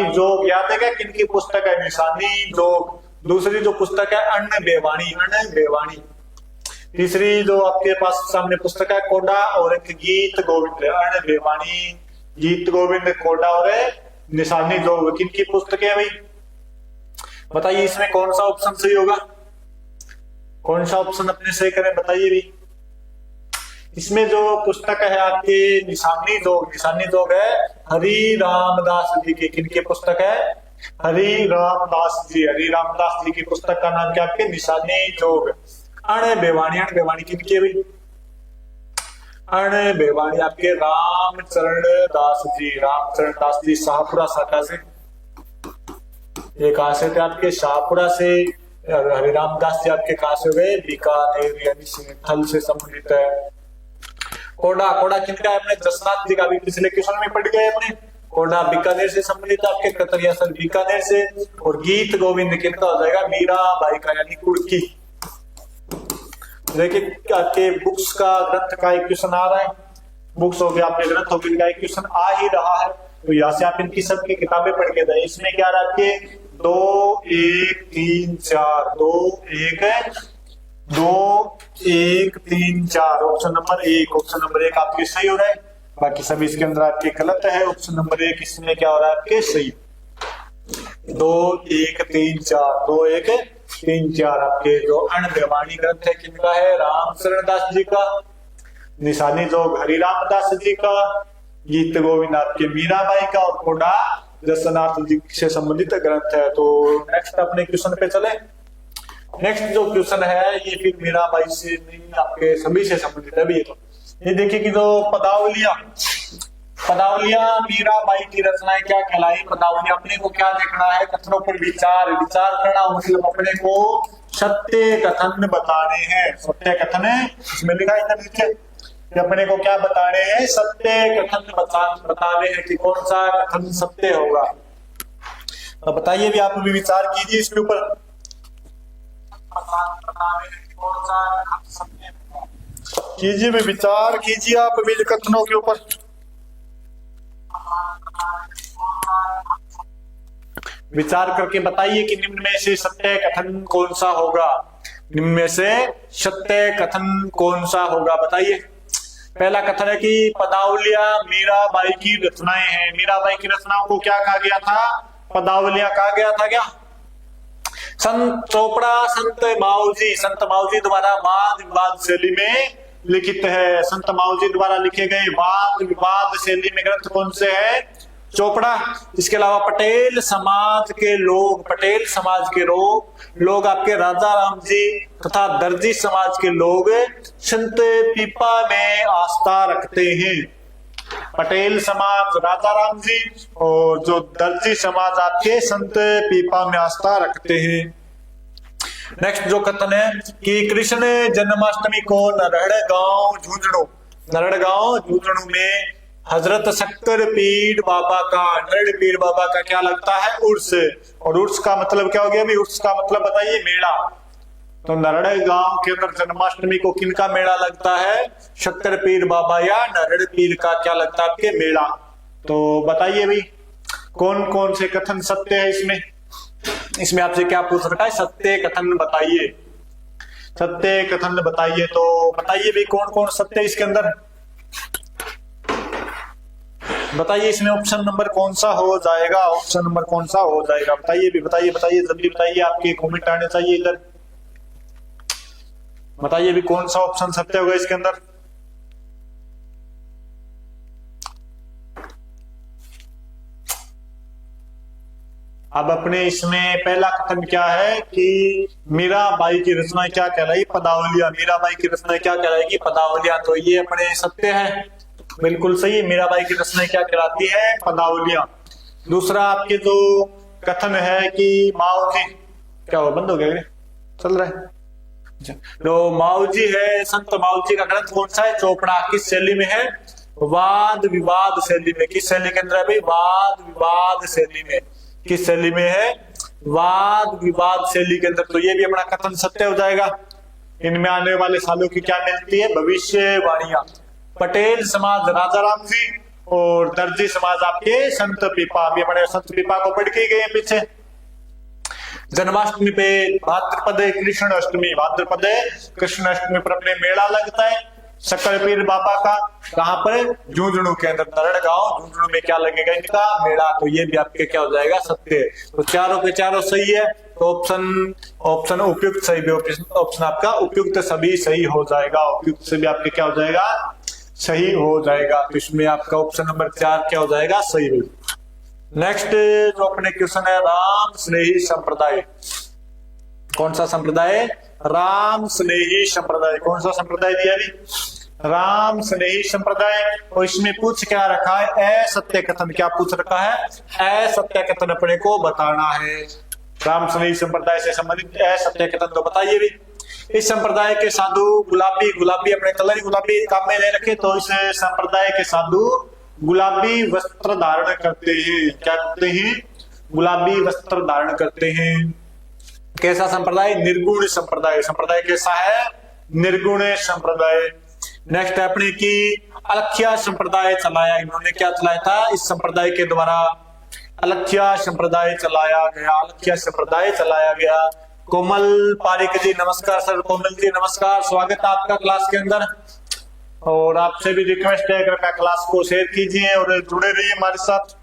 जोग, याद है क्या किनकी पुस्तक है, निशानी जोग। दूसरी जो पुस्तक है अन्न बेवाणी। तीसरी जो आपके पास सामने पुस्तक है कोडा, और एक गीत गोविंद। अर्ण बेवाणी, गीत गोविंद, कोडा और निशानी जोग, किनकी पुस्तकें है भाई, बताइए इसमें कौन सा ऑप्शन सही होगा, कौन सा ऑप्शन अपने सही करें बताइए भी। इसमें जो पुस्तक है आपके निशानी जोग है हरि रामदास जी की, किनकी पुस्तक है, हरि रामदास जी की पुस्तक का नाम क्या आपके, निशानी जोग। अण बेवाणी किनकी है भाई, अण बेवाणी आपके रामचरण दास जी शाहपुरा साटा से, ये कहां से थे आपके, शाहपुरा से। हरिराम दास जी आपके कहां से हो गए, बीकानेर यानी सिंथल से संबंधित है। कोडा किनका है, अपने जसनाथ जी का भी पिछले क्वेश्चन में पढ़ गए अपने, कोडा बीकानेर से संबंधित आपके, कतरिया सर बीकानेर से। और गीत गोविंद किनका हो जाएगा, मीरा बाई का यानी कुर्की। देखिए आपके बुक्स का ग्रंथ का एक क्वेश्चन आ रहा है, बुक्स हो गया आपके ग्रंथ हो गया का एक क्वेश्चन आ ही रहा है, तो यहाँ से आप इनकी सबकी किताबें पढ़ के जाए। इसमें क्या रहा आपके 2 1 3 4 2 1 3 4 ऑप्शन नंबर 1 आपके सही हो रहा है, बाकी सभी इसके अंदर आपके गलत है। ऑप्शन नंबर 1 इसमें क्या हो रहा है आपके सही, 2 1 3 4 2 1 3 4 आपके जो अण बेवाणी ग्रंथ है किनका है, रामचरण दास जी का। निशानी जोग हरिराम दास जी का। गीत गोविंद आपके मीराबाई का। और कोडा जसनाथ जी से संबंधित ग्रंथ है। तो नेक्स्ट अपने क्वेश्चन पे चले। नेक्स्ट जो क्वेश्चन है ये फिर मीराबाई से नहीं, आपके सभी से संबंधित है। तो ये देखिए कि जो पदावलियां मीराबाई की रचनाएं क्या कहलाई। पदावलियां अपने को क्या देखना है, कथनों पर विचार करना, मतलब अपने को सत्य कथन बताने हैं। सत्य कथन है इसमें लिखा है नीचे, अपने को क्या बताने हैं, सत्य कथन बताने हैं कि कौन सा कथन सत्य होगा। तो बताइए भी, आप भी विचार कीजिए इसके ऊपर। कीजिए भी, विचार कीजिए आप भी कथनों के ऊपर। विचार करके बताइए कि निम्न में से सत्य कथन कौन सा होगा। निम्न में से सत्य कथन कौन सा होगा बताइए। पहला कथन है कि पदावलियां मीराबाई की रचनाएं हैं। मीराबाई की रचनाओं को क्या कहा गया था, पदावलियां कहा गया था। क्या संत चोपड़ा संत माऊजी द्वारा वाद विवाद शैली में लिखित है। संत माऊजी द्वारा लिखे गए वाद विवाद शैली में ग्रंथ कौन से है, चोपड़ा। इसके अलावा पटेल समाज के लोग आपके राजा राम जी तथा दर्जी समाज के लोग संत पीपा में आस्था रखते हैं। पटेल समाज राजा राम जी और जो दर्जी समाज आपके संत पीपा में आस्था रखते हैं। नेक्स्ट जो कथन है कि कृष्ण जन्माष्टमी को नरड़गांव झुंझुनू में हजरत शक्कर पीर बाबा का क्या लगता है, उर्स। और उर्स का मतलब क्या हो गया, उर्स का मतलब बताइए, मेला। तो नरड़ गांव के अंदर जन्माष्टमी को किनका मेला लगता है, शक्कर पीर बाबा या नरड़ पीर का क्या लगता है आपके मेला। तो बताइए भी कौन कौन से कथन सत्य है इसमें आपसे क्या पूछ रखा है, सत्य कथन बताइए। सत्य कथन बताइए, तो बताइए भी कौन कौन सत्य है इसके अंदर। बताइए इसमें ऑप्शन नंबर कौन सा हो जाएगा, बताइए जल्दी बताइए, आपके कमेंट आने चाहिए इधर। बताइए भी कौन सा ऑप्शन सत्य होगा इसके अंदर। अब अपने इसमें पहला कथन क्या है कि मीराबाई की रचना क्या कहलाई, पदावलियां। मीराबाई की रचना क्या कहलाएगी, पदावलियां। तो ये अपने सत्य है, बिल्कुल सही। मीराबाई की रचना क्या कहलाती है, पदावलियां। दूसरा आपके जो कथन है कि माऊजी, क्या हो बंद हो गया, चल रहा है। जो माऊजी है, संत माऊजी का ग्रंथ कौन सा है, चोपड़ा। किस शैली में है, वाद विवाद शैली में। किस शैली के अंदर है भाई, वाद विवाद शैली में। किस शैली में है, वाद विवाद शैली के अंदर। तो ये भी अपना कथन सत्य हो जाएगा। इनमें आने वाले सालों की क्या मिलती है, भविष्यवाणियां। पटेल समाज राजा राम जी और दर्जी समाज आपके संत पीपा। अभी अपने संत पीपा को पढ़ के गए पीछे। जन्माष्टमी पे भाद्रपद कृष्ण अष्टमी पर अपने मेला लगता है। शक्कर पीर बाबा का कहाँ पर, झुंझुनू के अंदर, नरण गांव झुंझुनू में क्या लगेगा इनका, मेला। तो ये भी आपके क्या हो जाएगा, सत्य। तो चारों के चारों सही है, तो ऑप्शन उपयुक्त सही भी, ऑप्शन आपका उपयुक्त सभी सही हो जाएगा, उपयुक्त से भी आपके क्या हो जाएगा, सही हो जाएगा। तो इसमें आपका ऑप्शन नंबर 4 क्या हो जाएगा, सही हो। नेक्स्ट जो अपने क्वेश्चन है, राम स्नेही संप्रदाय। कौन सा संप्रदाय, राम स्नेही संप्रदाय। कौन सा संप्रदाय दिया जी, राम स्नेही संप्रदाय। और इसमें पूछ क्या रखा है, असत्य कथन। क्या पूछ रखा है, असत्य कथन अपने को बताना है। राम स्नेही संप्रदाय से संबंधित असत्य कथन तो बताइए भी। इस संप्रदाय के साधु गुलाबी अपने कलर ही गुलाबी काम में ले रखे, तो इस संप्रदाय के साधु गुलाबी वस्त्र धारण करते हैं। क्या करते हैं, गुलाबी वस्त्र धारण करते हैं। कैसा संप्रदाय, निर्गुण संप्रदाय। संप्रदाय कैसा है, निर्गुण संप्रदाय। नेक्स्ट है अपने की अलख्या संप्रदाय चलाया। इन्होंने क्या चलाया था, इस संप्रदाय के द्वारा अलख्या संप्रदाय चलाया गया, अलख्या संप्रदाय चलाया गया। कोमल पारिक जी नमस्कार। सर कोमल जी नमस्कार, स्वागत है आपका क्लास के अंदर। और आपसे भी रिक्वेस्ट है कृपया क्लास को शेयर कीजिए और जुड़े रहिए हमारे साथ।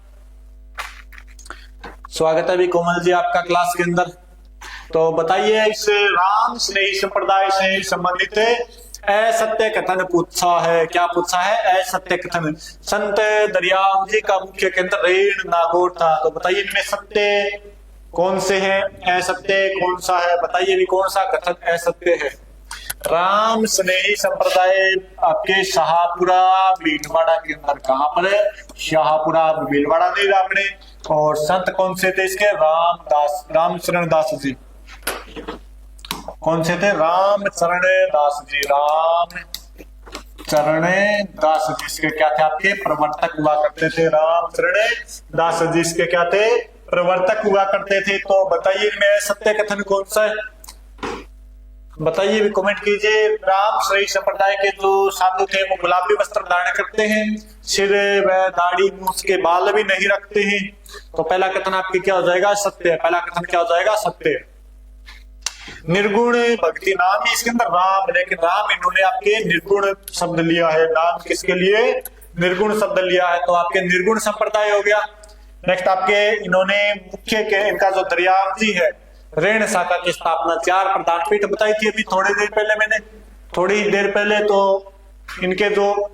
स्वागत है भी कोमल जी आपका क्लास के अंदर। तो बताइए, इस राम स्नेही संप्रदाय से संबंधित असत्य कथन पूछा है। क्या पूछा है, असत्य कथन। संत दरियाव जी का मुख्य केंद्र रेण नागौर था। तो बताइए इनमें सत्य कौन से हैं, असत्य कौन सा है, बताइए भी कौन सा कथन असत्य है। राम स्नेही संप्रदाय आपके शाहपुरा भीलवाड़ा के अंदर, कहां पर है, शाहपुरा भीलवाड़ा नहीं आपने। और संत कौन से थे इसके, राम शरण दास जी। कौन से थे, राम शरण दास जी। राम शरण दास जी इसके क्या थे, आपके प्रवर्तक हुआ करते थे। राम शरण दास जी इसके क्या थे, प्रवर्तक हुआ करते थे। तो बताइए इनमें सत्य कथन कौन सा है, बताइए भी, कमेंट कीजिए। राम स्नेही संप्रदाय के जो साधु थे वो गुलाबी वस्त्र धारण करते हैं, सिर व दाढ़ी मूछ के बाल भी नहीं रखते हैं। तो पहला कथन आपके क्या हो जाएगा, सत्य। पहला कथन क्या हो जाएगा, सत्य। निर्गुण भक्ति, नाम ही इसके अंदर राम, लेकिन राम इन्होंने आपके निर्गुण शब्द लिया है। नाम किसके लिए, निर्गुण शब्द लिया है, तो आपके निर्गुण संप्रदाय हो गया। नेक्स्ट आपके इन्होंने मुख्य के, इनका जो दरियाव जी है, रेण शाखा की स्थापना 4 प्रधान पीठ बताई थी अभी थोड़ी देर पहले। तो इनके जो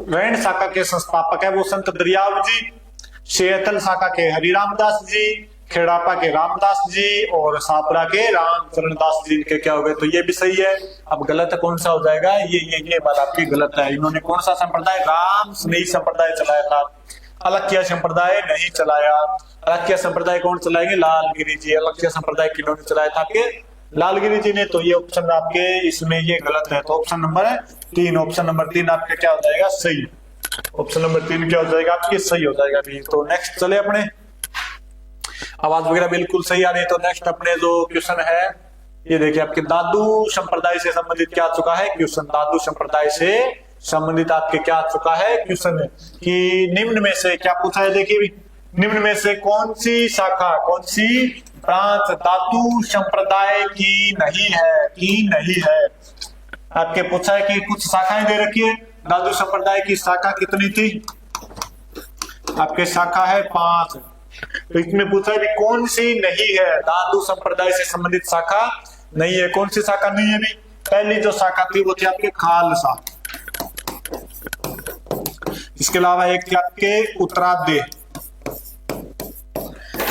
रेण शाखा के संस्थापक है वो संत दरियाव जी, शेतल शाखा के हरिराम दास जी, खेड़ापा के रामदास जी और सापरा के राम शरण दास जी। इनके क्या हो गए, तो ये भी सही है। अब गलत कौन सा हो जाएगा, ये बात आपकी गलत है। इन्होंने कौन सा संप्रदाय, राम स्नेही संप्रदाय चलाया था, अलख्या संप्रदाय नहीं चलाया। अलख्या संप्रदाय कौन चलाएंगे, लालगिरी जी। अलख्या संप्रदाय किन्होंने चलाया था, आपके लालगिरी जी ने। तो ये ऑप्शन आपके इसमें ये गलत है। तो ऑप्शन नंबर 3, ऑप्शन नंबर 3 आपके क्या हो जाएगा, सही। ऑप्शन नंबर 3 क्या हो जाएगा आपके, सही हो जाएगा भी। तो नेक्स्ट चले अपने, आवाज वगैरह बिल्कुल सही आ रही है। तो नेक्स्ट अपने जो क्वेश्चन है ये देखिए, आपके दादू संप्रदाय से संबंधित क्या चुका है क्वेश्चन। दादू संप्रदाय से संबंधित आपके क्या चुका है क्वेश्चन कि निम्न में से क्या पूछा है, देखिए निम्न में से कौन सी शाखा, कौन सी ब्रांच दादू संप्रदाय की नहीं है। आपके पूछा है कि कुछ शाखाएं दे रखी है, दादू संप्रदाय की शाखा कितनी थी, आपके शाखा है 5। तो इसमें पूछा है कि कौन सी नहीं है, दादू संप्रदाय से संबंधित शाखा नहीं है। कौन सी शाखा नहीं है भी, पहली जो शाखा थी वो थी आपके खालसा। इसके अलावा एक थी आपके उत्तराध्याय,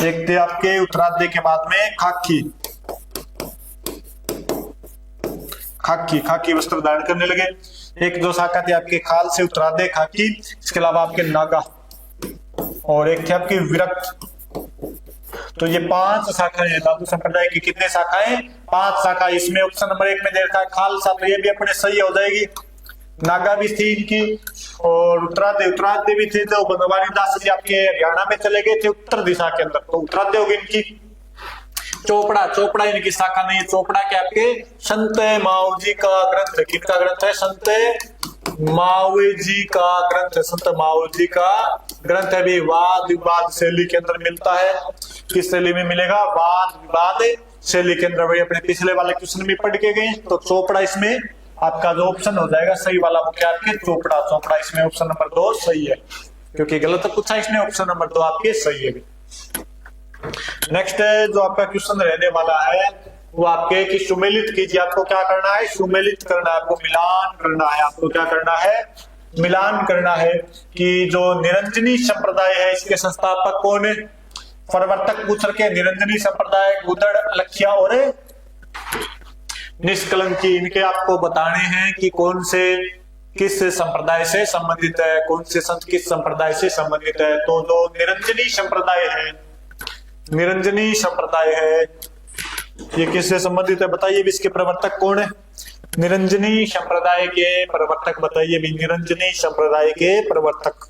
एक थे आपके उत्तराध्याय के बाद में खाकी वस्त्र धारण करने लगे। एक जो शाखा थी आपके खाल से उत्तराध्याय खाकी, इसके अलावा आपके नागा और एक थे आपकी विरक्त। तो ये 5 शाखाएं हैं दादू संप्रदाय की। कितने शाखाएं, 5 शाखा। इसमें ऑप्शन नंबर 1 में दे रखा है खालसा, तो ये भी अपने सही हो जाएगी। नागा भी थी इनकी और उत्तराध्याय भी थे। तो बनवारी दास जी आपके हरियाणा में चले गए थे उत्तर दिशा के अंदर, तो उत्तराध्याय होगी इनकी। चोपड़ा इनकी शाखा नहीं है। चोपड़ा के आपके संत माऊ जी का ग्रंथ, किसका ग्रंथ है, संत माऊ जी का ग्रंथ। संत माऊ जी का ग्रंथ है भी, वाद विवाद शैली के अंदर मिलता है। किस शैली में मिलेगा, वाद विवाद शैली के अंदर। वही अपने पिछले वाले क्वेश्चन में पढ़ के गए। तो चोपड़ा इसमें आपका जो ऑप्शन हो जाएगा सही वाला वो क्या आपके चोपड़ा, चोपड़ा इसमें ऑप्शन नंबर 2 सही है, क्योंकि गलत पूछा इसने, ऑप्शन नंबर 2 आपके सही है। नेक्स्ट जो आपका क्वेश्चन रहने वाला है वो आपके कि सुमेलित कीजिए। आपको क्या करना है, सुमेलित करना है, आपको मिलान करना है। आपको क्या करना है, मिलान करना है कि जो निरंजनी संप्रदाय है इसके संस्थापक कौन है। प्रवर्तक पूछ रखे निरंजनी संप्रदाय, गुदड़, अलख्या और निष्कलंकी, इनके आपको बताने हैं कि कौन से किस संप्रदाय से संबंधित है, कौन से संत किस संप्रदाय से संबंधित है। तो जो निरंजनी संप्रदाय है, निरंजनी संप्रदाय है ये किससे संबंधित है बताइए भी, इसके प्रवर्तक कौन है। निरंजनी संप्रदाय के प्रवर्तक बताइए भी, निरंजनी संप्रदाय के प्रवर्तक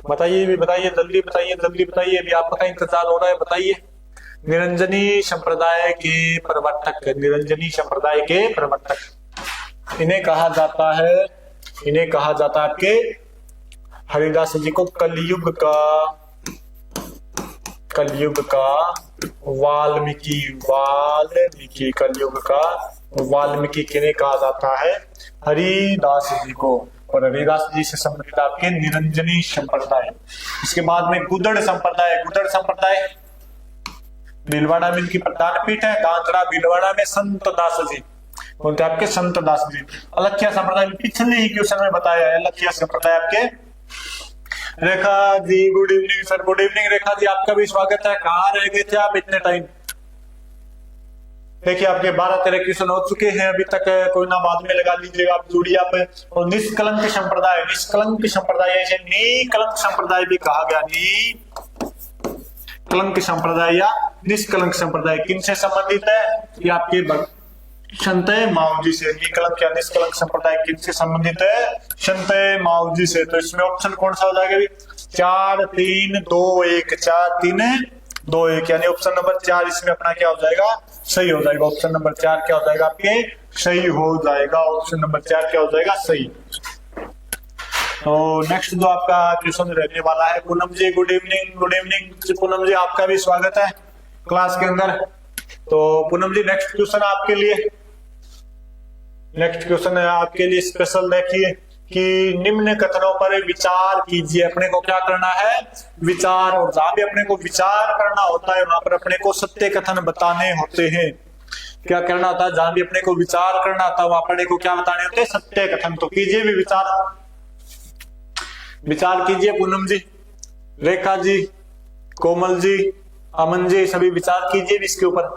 बताइए भी, बताइए जल्दी बताइए, जल्दी बताइए भी, आपका इंतजार हो रहा है, बताइए। निरंजनी संप्रदाय के प्रवर्तक, निरंजनी संप्रदाय के प्रवर्तक इन्हें कहा जाता है, इन्हें कहा जाता है आपके हरिदास जी को कलयुग का, कलयुग का वाल्मीकि, वाल्मीकि, कलयुग का वाल्मीकि किन्हें कहा जाता है, हरिदास जी को। और हरिदास जी से संबंधित आपके निरंजनी संप्रदाय। इसके बाद में गुदड़ संप्रदाय, गुदड़ संप्रदाय भीलवाड़ा में इनकी प्रधान पीठ है, कांकड़ा भीलवाड़ा में संत दास जी बोलते आपके, संत दास जी। अलख्या संप्रदाय पिछले ही क्वेश्चन में बताया है, अलख्या संप्रदाय आपके। Rekha ji good evening sir, good evening Rekha ji, आपका भी स्वागत है। कहाँ रह गए थे आप इतने टाइम। देखिए आपके 12-13 क्वेश्चन हो चुके हैं अभी तक, कोई ना बाद में लगा लीजिएगा आप, जुड़िए आप। और निष्कलंक संप्रदाय, निष्कलंक संप्रदाय निकलंक संप्रदाय भी कहा गया, निकलंक संप्रदाय या निष्कलंक संप्रदाय किनसे संबंधित है, ये आपके संत माऊजी से। निकलंक या निष्कलंक संप्रदाय किनसे संबंधित है, संत माऊजी से। तो इसमें ऑप्शन कौन सा हो जाएगा 4 3 2 1, 4 3 2 1, यानी ऑप्शन नंबर 4 इसमें अपना क्या हो जाएगा, सही हो जाएगा। ऑप्शन नंबर 4 क्या हो जाएगा आपके, सही हो जाएगा। ऑप्शन नंबर 4 क्या हो जाएगा, सही। तो नेक्स्ट जो आपका क्वेश्चन रहने वाला है, Poonam ji good evening, good evening Poonam ji, आपका भी स्वागत है क्लास के अंदर। तो पूनम जी नेक्स्ट क्वेश्चन आपके लिए, नेक्स्ट क्वेश्चन है आपके लिए स्पेशल, देखिए कि निम्न कथनों पर विचार कीजिए। अपने को क्या करना है, विचार। और जहां भी अपने को विचार करना होता है वहां पर अपने को सत्य कथन बताने होते हैं। क्या करना होता है, जहां भी अपने को विचार करना होता है वहां अपने को क्या बताने होते हैं, सत्य कथन। तो कीजिए भी विचार, विचार कीजिए पूनम जी, रेखा जी, कोमल जी, अमन जी, सभी विचार कीजिए इसके ऊपर।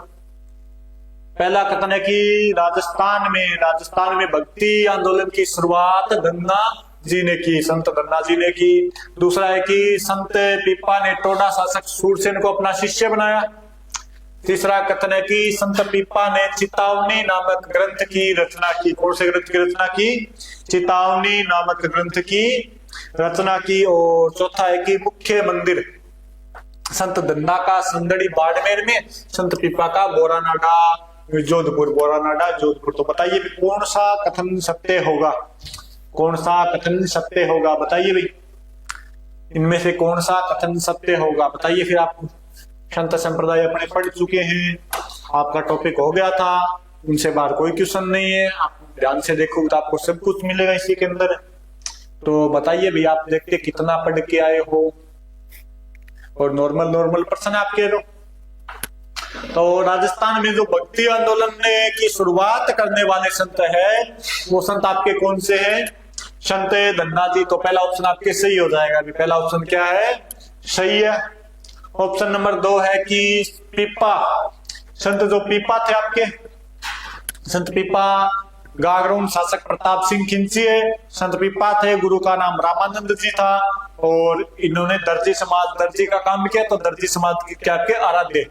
पहला कथन है कि राजस्थान में भक्ति आंदोलन की शुरुआत धन्ना जी ने की, संत धन्ना जी ने की। दूसरा है कि संत पीपा ने टोडा शासक सूरसेन को अपना शिष्य बनाया। तीसरा कथन है कि संत पीपा ने चेतावनी नामक ग्रंथ की रचना की। कौन से ग्रंथ की रचना की, चेतावनी नामक ग्रंथ की रचना की। और चौथा है कि मुख्य मंदिर संत धन्ना का संदड़ी बाड़मेर में, संत पीपा का बोरानाडा जोधपुर, बोरानाडा जोधपुर। तो बताइए कौन सा कथन सत्य होगा, कौन सा कथन सत्य होगा बताइए भाई, इनमें से कौन सा कथन सत्य होगा बताइए। फिर आप संत संप्रदाय अपने पढ़ चुके हैं, आपका टॉपिक हो गया था, उनसे बाहर कोई क्वेश्चन नहीं है, आप ध्यान से देखो तो आपको सब कुछ मिलेगा इसी के अंदर। तो बताइए भाई आप देखते कितना पढ़ के आए हो, और नॉर्मल पर्सन आपके लोग। तो राजस्थान में जो भक्ति आंदोलन की शुरुआत करने वाले संत है वो संत आपके कौन से हैं, संत धन्ना जी। तो पहला ऑप्शन आपके सही हो जाएगा। अभी पहला ऑप्शन क्या है, सही है। ऑप्शन नंबर 2 है कि पीपा, संत जो पीपा थे आपके, संत पीपा गागरोन शासक प्रताप सिंह खिंचिए संत पीपा थे, गुरु का नाम रामानंद जी था, और इन्होंने दर्जी समाज, दर्जी का काम किया। तो दर्जी समाज के क्या के आराध्य।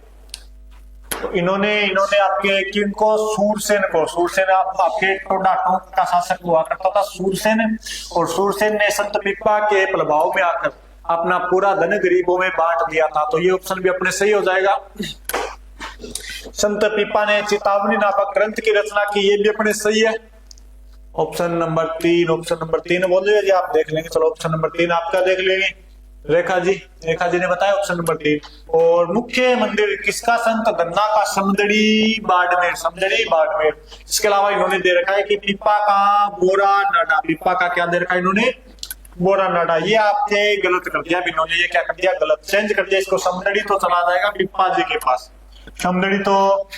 तो इन्होंने आपके किनको, सूरसेन को, सूरसेन आपके टोडा टोंक का शासक हुआ करता था सूरसेन, और सूरसेन ने संत पीपा के प्रभाव में आकर अपना पूरा धन गरीबों में बांट दिया था। तो ये ऑप्शन भी अपने सही हो जाएगा। संत पीपा ने चेतावनी नामक ग्रंथ की रचना की, ये भी अपने सही है। ऑप्शन नंबर 3, ऑप्शन नंबर 3 बोलिए जी, आप देख लेंगे। चलो ऑप्शन नंबर 3 आपका देख लेंगे। रेखा जी ने बताया ऑप्शन नंबर 3। और मुख्य मंदिर किसका? संत गन्ना का, समदड़ी बाड़मेर। इसके अलावा इन्होंने दे रखा है कि पिपा का बोरा नाडा। पिपा का क्या दे रखा है इन्होंने? बोरा नाडा। ये आपने गलत कर दिया इन्होंने, ये क्या कर दिया? गलत चेंज कर दिया इसको। समदड़ी तो चला जाएगा पिपा जी के पास। समदड़ी तो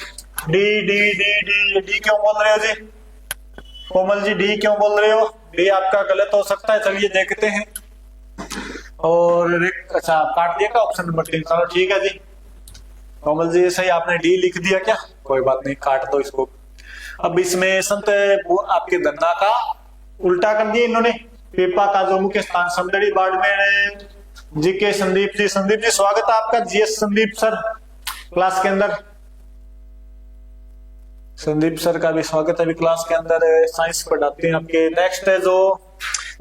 D D D D D क्यों बोल रहे हो जी? कोमल जी डी क्यों बोल रहे हो? डी आपका गलत हो सकता है, चलिए देखते हैं। और अच्छा काट दिया का ऑप्शन नंबर 3? चलो ठीक है जी। कोमल जी सही आपने डी लिख दिया क्या? कोई बात नहीं, काट दो इसको। अब इसमें संत आपके गन्ना का उल्टा कर दिया इन्होंने। पेपा का जो मुख्य स्थान समदड़ी बाड़मेर। जी के संदीप जी स्वागत है आपका। जीएस संदीप सर क्लास के अंदर। संदीप सर का भी स्वागत है अभी क्लास के अंदर, साइंस पढ़ाते हैं आपके। नेक्स्ट है जो,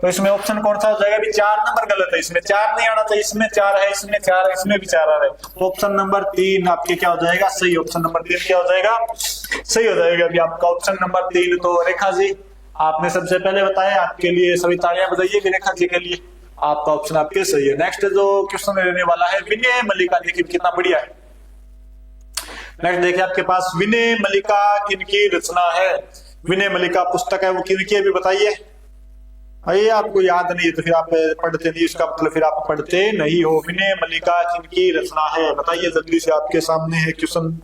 तो इसमें ऑप्शन कौन सा हो जाएगा? अभी 4 नंबर गलत है, इसमें 4 नहीं आना चाहिए। इसमें 4 है, इसमें 4 है, इसमें भी 4 आ रहा है। तो ऑप्शन नंबर 3 आपके क्या हो जाएगा? सही। ऑप्शन नंबर 3 क्या हो जाएगा? सही हो जाएगा अभी आपका ऑप्शन नंबर 3। तो रेखा जी आपने सबसे पहले बताया, आपके लिए सभी तालियां बजाइए रेखा जी के लिए, आपका ऑप्शन आपके सही है। नेक्स्ट जो क्वेश्चन रहने वाला है विनय मल्लिका, देखिए कितना बढ़िया है। नेक्स्ट देखिए आपके पास, विनय मल्लिका किनकी रचना है? विनय मल्लिका पुस्तक है वो किनकी है भी बताइए। ये आपको याद नहीं है तो फिर आप पढ़ते नहीं, इसका मतलब फिर आप पढ़ते नहीं हो। विनय मल्लिका किनकी रचना है बताइए जल्दी से, आपके सामने है क्वेश्चन।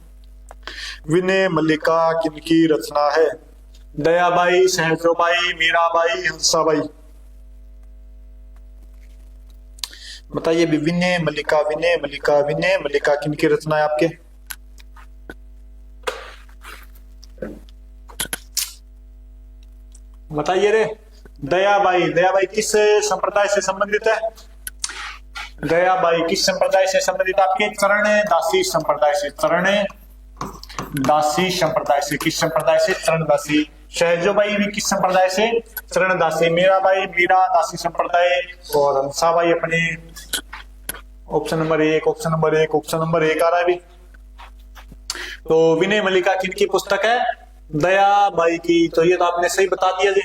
विनय मल्लिका किनकी रचना है? दयाबाई, सहजोबाई, मीराबाई, हंसाबाई। बताइए भी विनय मल्लिका किनकी रचना है आपके? बताइए रे। दयाबाई किस संप्रदाय से संबंधित है? दयाबाई किस संप्रदाय से संबंधित? आपके चरणदासी संप्रदाय से। चरणदासी संप्रदाय से। किस संप्रदाय से? चरणदासी। सहजोबाई भी किस संप्रदाय से? चरणदासी। मीराबाई मीरादासी संप्रदाय। और हंसाबाई अपने ऑप्शन नंबर 1 आ रहा है भी। तो विनय मल्लिका किनकी पुस्तक है? दयाबाई की। तो ये तो आपने सही बता दिया जी।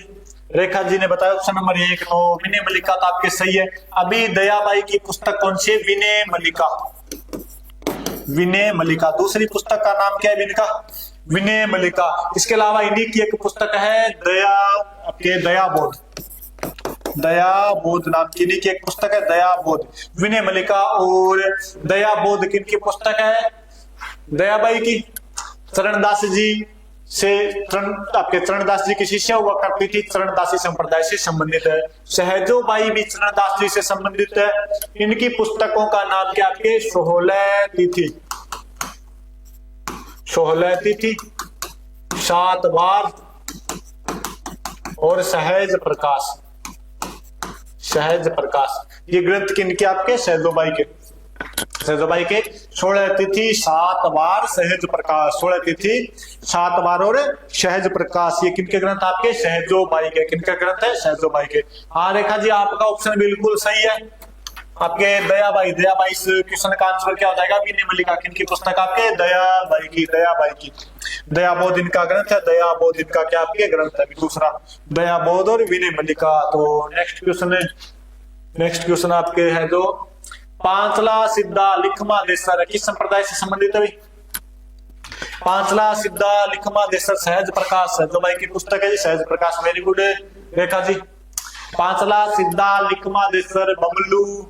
रेखा जी ने बताया ऑप्शन नंबर 1, तो विनय मल्लिका तो आपके सही है। अभी दयाबाई की पुस्तक कौन सी है? विनय मल्लिका। दूसरी पुस्तक का नाम क्या है इनका? विनय मल्लिका। इसके अलावा इन्हीं की एक पुस्तक है दयाबोध नाम की इन्हीं की एक पुस्तक है दयाबोध। विनय मल्लिका और दयाबोध किनकी पुस्तक है? दयाबाई की। चरणदास जी से आपके चरणदास जी की शिष्या हुआ करती थी, चरणदासी संप्रदाय से संबंधित है। सहजोबाई भी चरणदास जी से संबंधित है। इनकी पुस्तकों का नाम क्या? आपके सोहलय तिथि, सातवार और सहज प्रकाश। ये ग्रंथ किनके? आपके सहजोबाई के 16 तिथि 7 बार सहज प्रकाश। 16 तिथि 7 बार और सहज प्रकाश। ये किनके ग्रंथ? आपके सहजोबाई के। किनके ग्रंथ है? सहजोबाई के। हाँ रेखा जी आपका ऑप्शन बिल्कुल सही है। आपके दयाबाई इस क्वेश्चन का आंसर क्या हो जाएगा? विनय मल्लिका किनकी पुस्तक? आपके दयाबाई की। दयाबोध इनका ग्रंथ है। दयाबोध इनका क्या आपके ग्रंथ है? दूसरा दयाबोध और विनय मल्लिका। तो नेक्स्ट क्वेश्चन आपके है जो पांचला सिद्धा लिखमा देसर किस संप्रदाय से संबंधित है? पांचला सिद्धा लिखमा देसर सहज प्रकाश सहजोबाई की पुस्तक है जी। सहज प्रकाश, वेरी गुड रेखा जी। पांचला सिद्धा लिखमा देसर बमलू,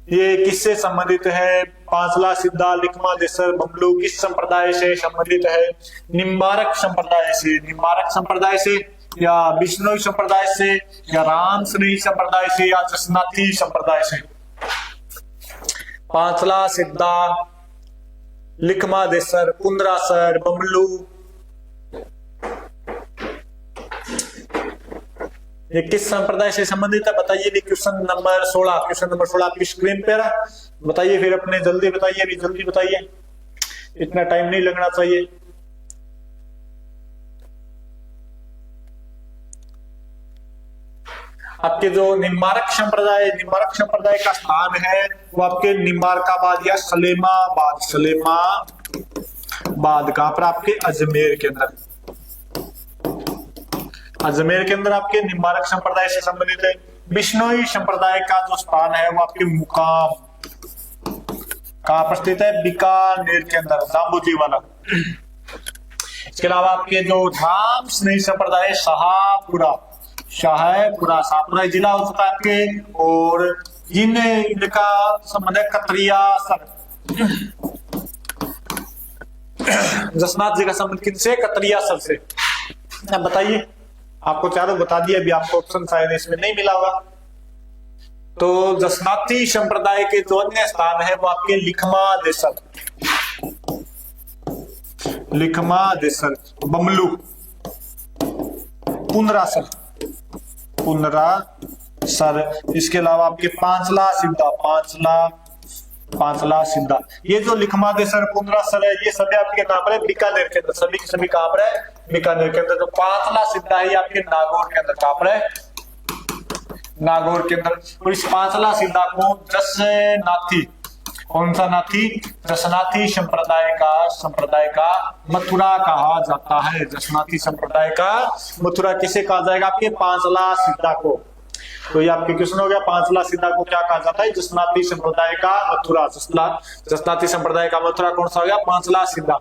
ये किससे संबंधित है? पांचला सिद्धा लिखमा देसर बमलू किस संप्रदाय से संबंधित है? निम्बारक संप्रदाय से या बिश्नोई संप्रदाय से या रामश्री संप्रदाय से या जसनाथी संप्रदाय से? पांचला सिद्धा लिखमा देसर कुंद्रासर बमलू, ये किस संप्रदाय से संबंधित है बताइए। क्वेश्चन नंबर 16 आपकी स्क्रीन पे है। बताइए फिर अपने जल्दी बताइए, इतना टाइम नहीं लगना चाहिए। आपके जो निम्बारक संप्रदाय का स्थान है वो आपके निम्बारकाबाद या सलेमाबाद कहां पर? आपके अजमेर के अंदर आपके निम्बारक संप्रदाय से संबंधित है। बिश्नोई संप्रदाय का जो स्थान है वो आपके मुकाम कहां पर स्थित है? बीकानेर के अंदर, दाम्बूजी वाला। इसके अलावा आपके जो धाम स्नेही संप्रदाय है शाहपुरा जिला हो चुका है आपके, और इनका संबंध है कतरिया सर। जसनाथ जी का संबंध किनसे? कतरिया सर से। अब बताइए, आपको चारों बता दिया, अभी आपको ऑप्शन शायद इसमें नहीं मिला होगा। तो जसनाती संप्रदाय के जो अन्य स्थान है वो आपके लिखमा देसर, बमलू, पुनरासर। इसके अलावा आपके पांचला सिद्धा। ये जो लिखमा देसर, पुनरासर है, ये सभी आपके कहां पर है? बीकानेर के अंदर। सभी के सभी कहां पर है? बीकानेर के अंदर। तो पांचला सिद्धा है आपके नागौर के अंदर। कहां पर है? नागौर के अंदर। और इस पांचला सिद्धा को जसनाथी, कौन सा नाथी? जसनाथी संप्रदाय का मथुरा कहा जाता है। जसनाथी संप्रदाय का मथुरा किसे कहा जाएगा? आपके पांचला सिद्धा को। तो ये आपके क्वेश्चन हो गया, पांचला सिद्धा को क्या कहा जाता है? जसनाती संप्रदाय का मथुरा। जसनाती संप्रदाय का मथुरा कौन सा हो गया? पांचला सिद्धा।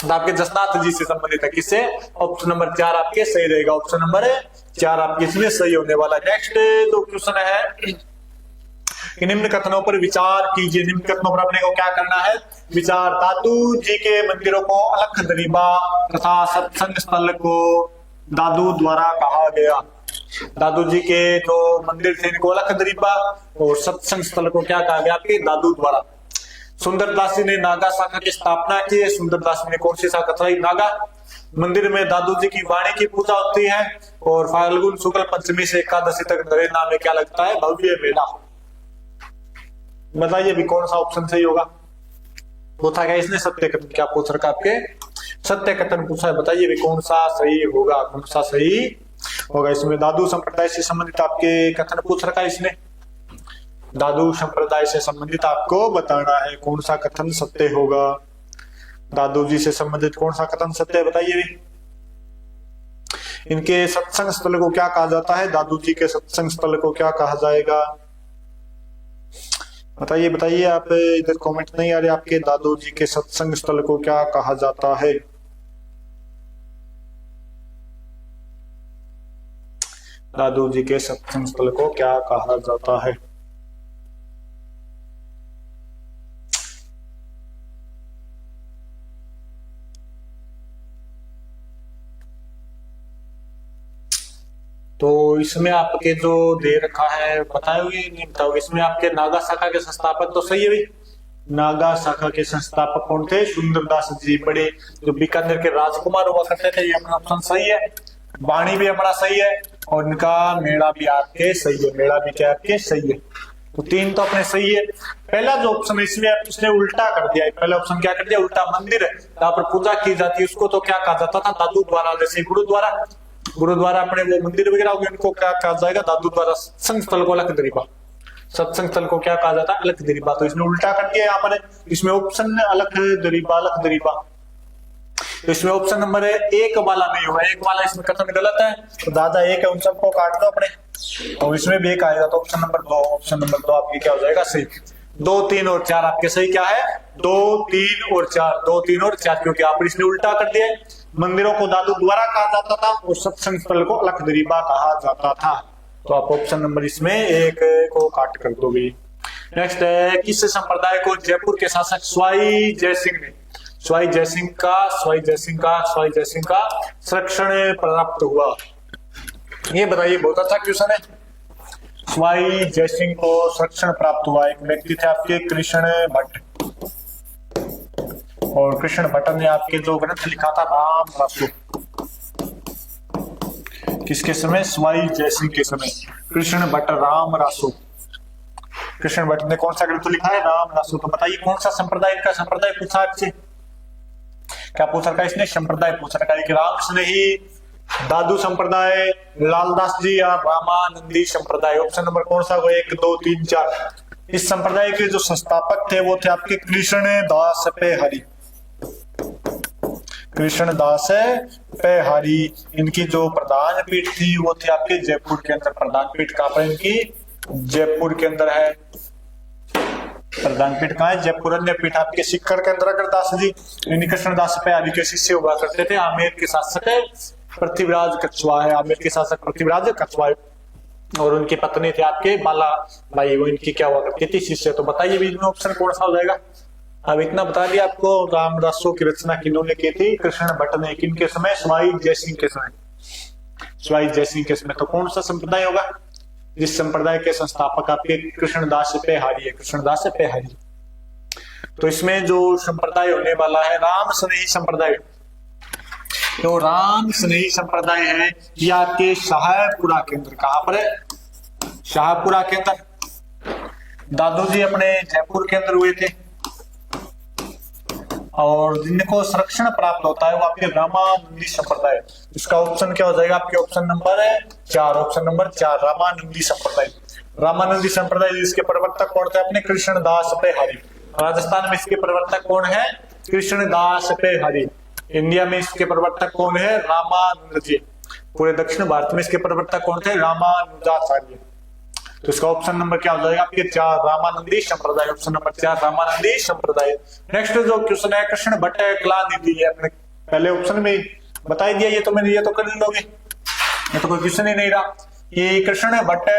आपके जसनाथ जी से संबंधित है। किससे? ऑप्शन नंबर 4 आपके सही रहेगा। ऑप्शन नंबर 4 आपके इसमें सही होने वाला। नेक्स्ट जो क्वेश्चन है, निम्न कथनों पर विचार कीजिए। निम्न कथनों पर अपने को क्या करना है? विचार। दादू जी के मंदिरों को अलख दरीबा तथा सत्संग स्थल को दादू द्वारा कहा गया। दादू जी के जो मंदिर थे इनको अलख दरीबा, और सत्संग स्थल को क्या कहा गया? आपके दादू द्वारा। सुंदरदास जी ने नागा शाखा की स्थापना की है। सुंदरदास जी ने कौन सी शाखा चलाई? नागा। मंदिर में दादू जी की वाणी की पूजा होती है, और फाल्गुन शुक्ल पंचमी से एकादशी तक नरेना में क्या लगता है? भव्य मेला। बताइए अभी कौन सा ऑप्शन सही होगा? पूछा गया इसने सत्य कथन, क्या पूछ रखा आपके? सत्य कथन पूछा है। बताइए अभी कौन सा सही होगा? कौन सा सही होगा? इसमें दादू संप्रदाय से संबंधित आपके कथन पूछ रखा है इसने। दादू संप्रदाय से संबंधित आपको बताना है कौन सा कथन सत्य होगा। दादू जी से संबंधित कौन सा कथन सत्य है? बताइए। इनके सत्संग स्थल को क्या कहा जाता है? दादू जी के सत्संग स्थल को क्या कहा जाएगा? बताइए आप। इधर कमेंट नहीं आ रहे आपके। दादू जी के सत्संग स्थल को क्या कहा जाता है? दादू जी के सत्संग स्थल को क्या कहा जाता है? तो इसमें आपके जो दे रखा है बताओगे नहीं बताओगे? इसमें आपके नागा शाखा के संस्थापक तो सही है भाई। नागा शाखा के संस्थापक कौन थे? सुंदरदास जी, बड़े जो बीकानेर के राजकुमार हुआ करते थे। ये अपना ऑप्शन सही है। वाणी भी अपना सही है, और इनका मेला भी आपके सही है। मेला भी क्या आपके सही है। तो 3 तो अपने सही है। पहला जो ऑप्शन है इसमें उसने उल्टा कर दिया है। पहला ऑप्शन क्या कर दिया? उल्टा। मंदिर जहाँ पर पूजा की जाती है उसको तो क्या कहा जाता था? दादू द्वारा। जैसे गुरुद्वारा अपने वो मंदिर वगैरह हो गए, उनको क्या कहा जाएगा? दादू द्वारा। सत्संग स्थल को अलख दरीबा। सत्संग स्थल को क्या कहा जाता है? अलख दरीबा। तो इसने उल्टा कर दिया यहाँ पर। इसमें ऑप्शन अलख दरीबा। तो इसमें ऑप्शन नंबर 1 वाला नहीं होगा। 1 वाला इसमें कथन गलत है। तो दादा 1 है, उन सबको काट दो अपने, और इसमें भी 1 आएगा। तो ऑप्शन नंबर 2, ऑप्शन नंबर 2 आपकी क्या हो जाएगा? सही। 2, 3 और 4 आपके सही क्या है? 2, 3 और 4। 2, 3 और 4, क्योंकि आपने इसने उल्टा कर दिया। मंदिरों को दादू द्वारा कहा जाता था, और सत्संग स्थल को अलख दरीबा कहा जाता था। तो आप ऑप्शन नंबर इसमें 1 को काट कर दोगे। नेक्स्ट है, किस संप्रदाय को जयपुर के शासक स्वाई जयसिंह का संरक्षण प्राप्त हुआ? ये बताइए, बहुत अच्छा क्वेश्चन है। स्वाई जयसिंह को संरक्षण प्राप्त हुआ। एक व्यक्ति थे आपके कृष्ण भट्ट, और कृष्ण भट्ट ने आपके जो ग्रंथ लिखा था राम रासो, किसके समय? स्वाई जयसिंह के समय। कृष्ण भट्ट राम रासो। कृष्ण भट्ट ने कौन सा ग्रंथ लिखा है? राम रासो। तो बताइए कौन सा संप्रदाय? इनका संप्रदाय पूछा आपसे। क्या पूछ रखा है इसने? संप्रदाय पूछ रखा है कि राम स्नेही, दादू संप्रदाय, लालदास जी या रामानंदी संप्रदाय। ऑप्शन नंबर कौन सा? वो 1, 2, 3, 4। इस संप्रदाय के जो संस्थापक थे वो थे आपके कृष्ण दास पे हरि। कृष्णदास पेहारी। इनकी जो प्रधान पीठ थी वो थी आपके जयपुर के अंदर। प्रधान पीठ कहाँ पर इनकी? जयपुर के अंदर है। प्रधान पीठ कहाँ है? जयपुर। अन्य पीठ आपके सिक्कर के अंदर अग्रदास जी। इन्हीं कृष्णदास पेहारी के शिष्य हुआ करते थे। आमेर के शासक पृथ्वीराज कछुआ है। आमेर के शासक पृथ्वीराज कछुआ और उनकी पत्नी थी आपके बाला बाई। वो इनकी क्या हुआ करती थी? शिष्य। तो बताइए बीच में ऑप्शन कौन सा हो जाएगा? अब इतना बता दिया आपको। रामदासों की रचना किन्होंने की थी? कृष्ण भट्ट ने। किनके समय? सवाई जयसिंह के समय। सवाई जयसिंह के समय। तो कौन सा संप्रदाय होगा? जिस संप्रदाय के संस्थापक आपके कृष्णदास पेहारी है। कृष्णदास पेहारी। तो इसमें जो संप्रदाय होने वाला है राम स्नेही संप्रदाय। तो राम स्नेही संप्रदाय है ये आपके शाहपुरा के अंदर। कहां पर है? शाहपुरा के अंदर। दादू जी अपने जयपुर के अंदर हुए थे और जिनको संरक्षण प्राप्त होता है वो आपके रामानंदी संप्रदाय। इसका ऑप्शन क्या हो जाएगा? आपके option number 4। Option number 4 Ramanandi संप्रदाय। रामानंदी संप्रदाय जिसके प्रवर्तक कौन थे? अपने कृष्णदास पेहारी। राजस्थान में इसके प्रवर्तक कौन है? कृष्णदास पेहारी। इंडिया में इसके प्रवर्तक कौन है? रामानंद जी। पूरे दक्षिण भारत में इसके प्रवर्तक कौन थे? रामानुजाचार्य। तो इसका ऑप्शन नंबर क्या हो जाएगा? आपके 4 रामानंदी संप्रदाय। ऑप्शन नंबर 4 रामानंदी संप्रदाय। नेक्स्ट जो क्वेश्चन है कृष्ण भट्ट कलानिधि है। अपने पहले ऑप्शन में बता दिया। ये तो मैंने ये तो कर लोगे, ये तो कोई क्वेश्चन ही नहीं रहा। ये कृष्ण भट्ट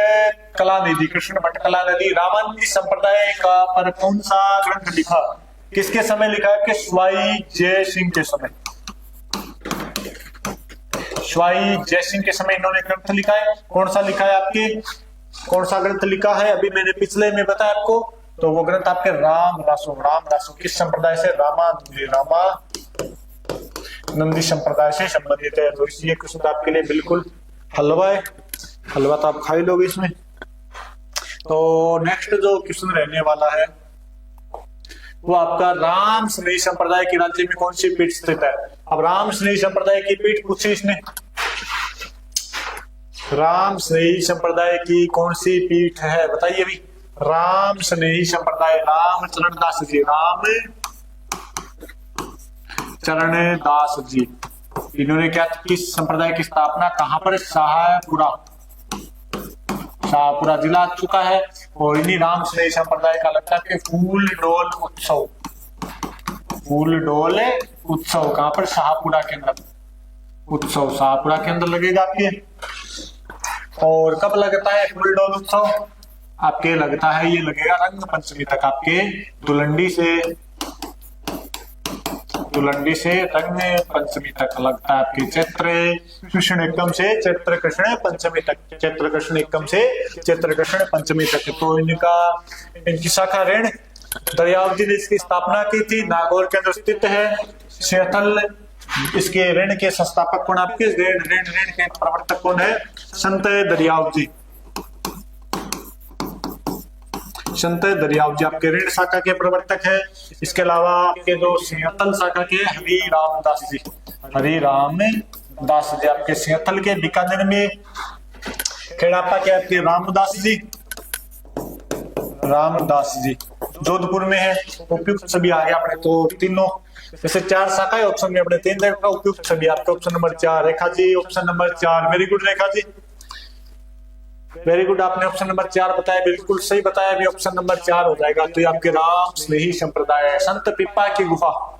कलानिधि। कृष्ण भट्ट कलानिधि रामानंदी संप्रदाय का पर कौन सा ग्रंथ लिखा? किसके समय लिखा है? सवाई जय सिंह के समय। सवाई जय सिंह के समय इन्होंने ग्रंथ लिखा है। कौन सा लिखा है आपके? कौन सा ग्रंथ लिखा है? अभी मैंने पिछले में बताया आपको। तो वो ग्रंथ आपके रामदासों। रामदासों किस संप्रदाय से? रामानंदी संप्रदाय से संबंधित है। तो इसलिए क्वेश्चन आपके लिए बिल्कुल हलवा है। हलवा तो आप खा ही लोगे इसमें। तो नेक्स्ट जो क्वेश्चन रहने वाला है वो आपका राम स्नेही संप्रदाय के राज्य में कौन सी पीठ स्थित है? अब राम स्नेही संप्रदाय की पीठ पूछी इसने। राम स्नेही संप्रदाय की कौन सी पीठ है? बताइए अभी। राम स्नेही संप्रदाय। राम चरण दास जी। राम चरण दास जी इन्होंने क्या किस संप्रदाय की स्थापना कहां पर? शाहपुरा। शाहपुरा जिला आ चुका है। और इन्हीं राम स्नेही संप्रदाय का लगता है कि फूल डोल उत्सव। फूल डोल उत्सव कहां पर? शाहपुरा के अंदर। उत्सव शाहपुरा के अंदर लगेगा आपके। और कब लगता है फूल डोल उत्सव? आपके लगता है ये लगेगा रंग पंचमी तक। आपके दुलंडी से रंग पंचमी तक लगता है। आपके चैत्र कृष्ण एकम से चैत्र कृष्ण पंचमी तक। चैत्र कृष्ण एकम से चैत्र कृष्ण पंचमी तक। तो इनकी शाखा ऋण दरियावती ने इसकी स्थापना की थी। नागौर के अंदर स्थित है। सेथल इसके ऋण के संस्थापक कौन? आपके ऋण के प्रवर्तक कौन है? संत दरियावती। संत दरियावती आपके ऋण शाखा के प्रवर्तक है। इसके अलावा आपके जो सिंहतल शाखा के हरि रामदास जी। हरि रामदास जी आपके सिंहतल के। बीकानेर में खेड़ापा के आपके रामदास जी। जोधपुर में है। उपयुक्त सभी आ गया अपने। तो तीनों जैसे 4 शाखा है ऑप्शन में अपने 3 जगह का उपयुक्त सभी आपका। Option number 4 Rekha ji. Option number 4 very good Rekha ji. Very good. आपने ऑप्शन नंबर 4 बताया, बिल्कुल सही बताया। अभी ऑप्शन नंबर 4 हो जाएगा। तो ये आपके राम स्नेही संप्रदाय है। संत पीपा की गुफा।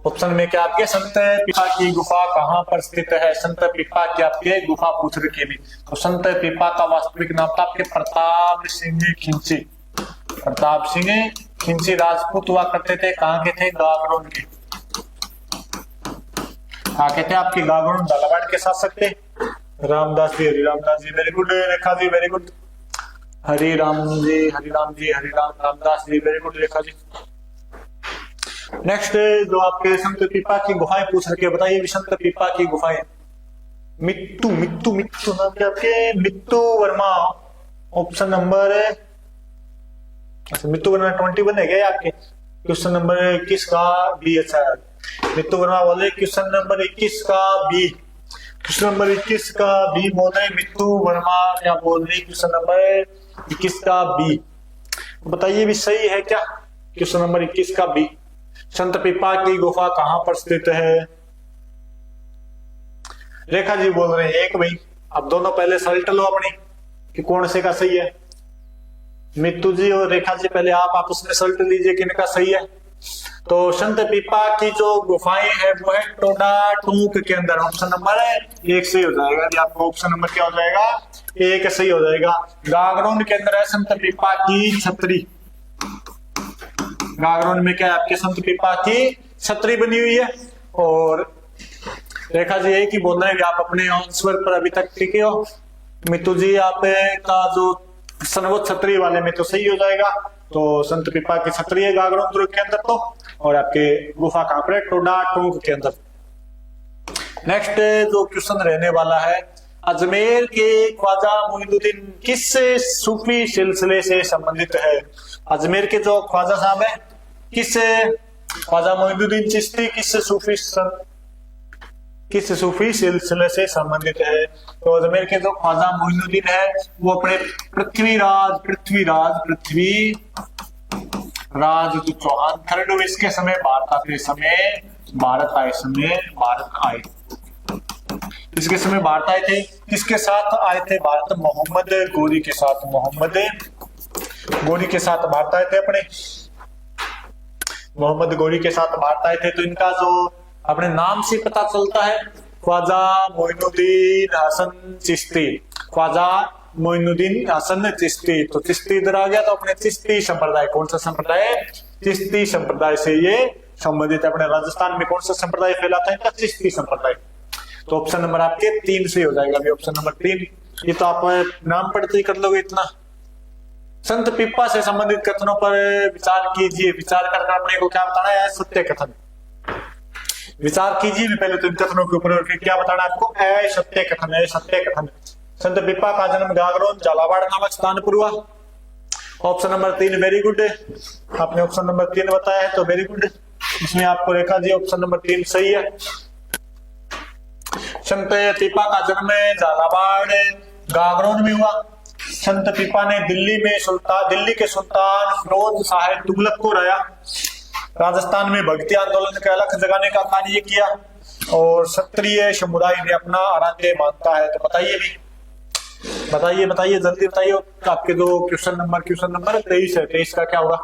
ऑप्शन में क्या आपके? संत पीपा की गुफा कहां पर स्थित है? संत पीपा की आपके गुफा पूछ रखी भी। तो संत पीपा का वास्तविक नाम था आपके प्रताप सिंह खिंची। प्रताप सिंह खिंची राजपूत हुआ करते थे। कहाँ के थे? गागरोन के। कहाँ के थे आपके? गागरोन झालावाड़ के शासक थे। Ramdas ji. Hari Ramdas ji. Very good Rekha ji. Very good. Hari Ram ji. Hari Ram ji. Hari Ram Ramdas ji. Very good Rekha ji. Next जो आपके संत पीपा की गुफाएं पूछ रखे, बताइए संत पीपा की गुफाएं। मित्तू नाम क्या आपके? मित्तू वर्मा। ऑप्शन नंबर मित्तू वर्मा 21 है क्या आपके? क्वेश्चन नंबर 21 का बी। अच्छा मित्तू वर्मा बोले क्वेश्चन नंबर 21 का बी। क्वेश्चन नंबर 21 का बी बोल रहे मित्तू वर्मा क्या बोल रहे? क्वेश्चन नंबर 21 का बी। बताइए भी सही है क्या? क्वेश्चन नंबर 21 का बी। संत पीपा की गुफा कहां पर स्थित है? रेखा जी बोल रहे हैं एक भाई। अब दोनों पहले सल्ट लो अपनी कि कौन से का सही है। मित्तू जी और रेखा जी पहले आप आपस में सल्ट लीजिए कि इनका सही है। तो संत पीपा की जो गुफाएं है वो है टोडा टूक के अंदर। ऑप्शन नंबर है एक सही हो जाएगा जी। आपको ऑप्शन नंबर क्या हो जाएगा? एक सही हो जाएगा। गागरोन के अंदर है संत पीपा की छतरी। गागरोन में क्या है आपके? संत पीपा की छतरी बनी हुई है। और रेखा जी यही की बोल रहे हैं आप अपने आंसर पर अभी तक टिके हो। मित्तू जी आपका जो सनवत छतरी वाले में तो सही हो जाएगा। तो संत पीपा की छतरी है गागरोन दुर्ग के अंदर तो। और आपके गुफा कहां पर है? टोडा टूक के अंदर। नेक्स्ट जो क्वेश्चन रहने वाला है, अजमेर के ख्वाजा मोइनुद्दीन किस सूफी सिलसिले से संबंधित है? अजमेर के जो ख्वाजा साहब है किस ख्वाजा मोइनुद्दीन चिश्ती किस सूफी सिलसिले से संबंधित है? तो अजमेर के जो ख्वाजा मोइनुद्दीन है वो अपने पृथ्वीराज जो चौहान थर्ड इसके समय भारत आए। इसके समय भारत आए थे। किसके साथ आए थे भारत? मोहम्मद गोरी के साथ भारत आए थे अपने। मोहम्मद गोरी के साथ भारत आए थे। तो इनका जो अपने नाम से पता चलता है ख्वाजा मोइनुद्दीन हसन चिश्ती। ख्वाजा मोइनुद्दीन हसन चिश्ती। तो चिश्ती इधर आ गया तो अपने चिश्ती संप्रदाय, कौन सा संप्रदाय? चिश्ती संप्रदाय से ये संबंधित है। अपने राजस्थान में कौन सा संप्रदाय फैलाता है? इनका चिश्ती संप्रदाय। तो ऑप्शन नंबर आपके 3 से हो जाएगा। Option number 3। ये तो आप नाम पढ़ते ही कर लोगे इतना। संत पीपा से संबंधित कथनों पर विचार कीजिए। विचार करके अपने को क्या बताना है? सत्य कथन। विचार कीजिए पहले तो इन कथनों के ऊपर। फिर क्या बताना आपको? सत्य कथन। संत पीपा का जन्म गागरोन झालावाड़ नामक स्थान पर हुआ। Option number 3 very good. आपने ऑप्शन नंबर 3 बताया है तो वेरी गुड। इसमें आपको रेखा जी ऑप्शन नंबर 3 सही है। संत पीपा का जन्म झालावाड़ गागरोन में हुआ। संत पीपा ने दिल्ली के सुल्तान फिरोज शाह तुगलक को हराया। राजस्थान में भक्ति आंदोलन का अलख जगाने का कार्य किया। और क्षत्रिय समुदाय ने अपना आराध्य मानता है। तो बताइए जल्दी बताइए। आपके जो क्वेश्चन नंबर 23 है। 23 का क्या होगा?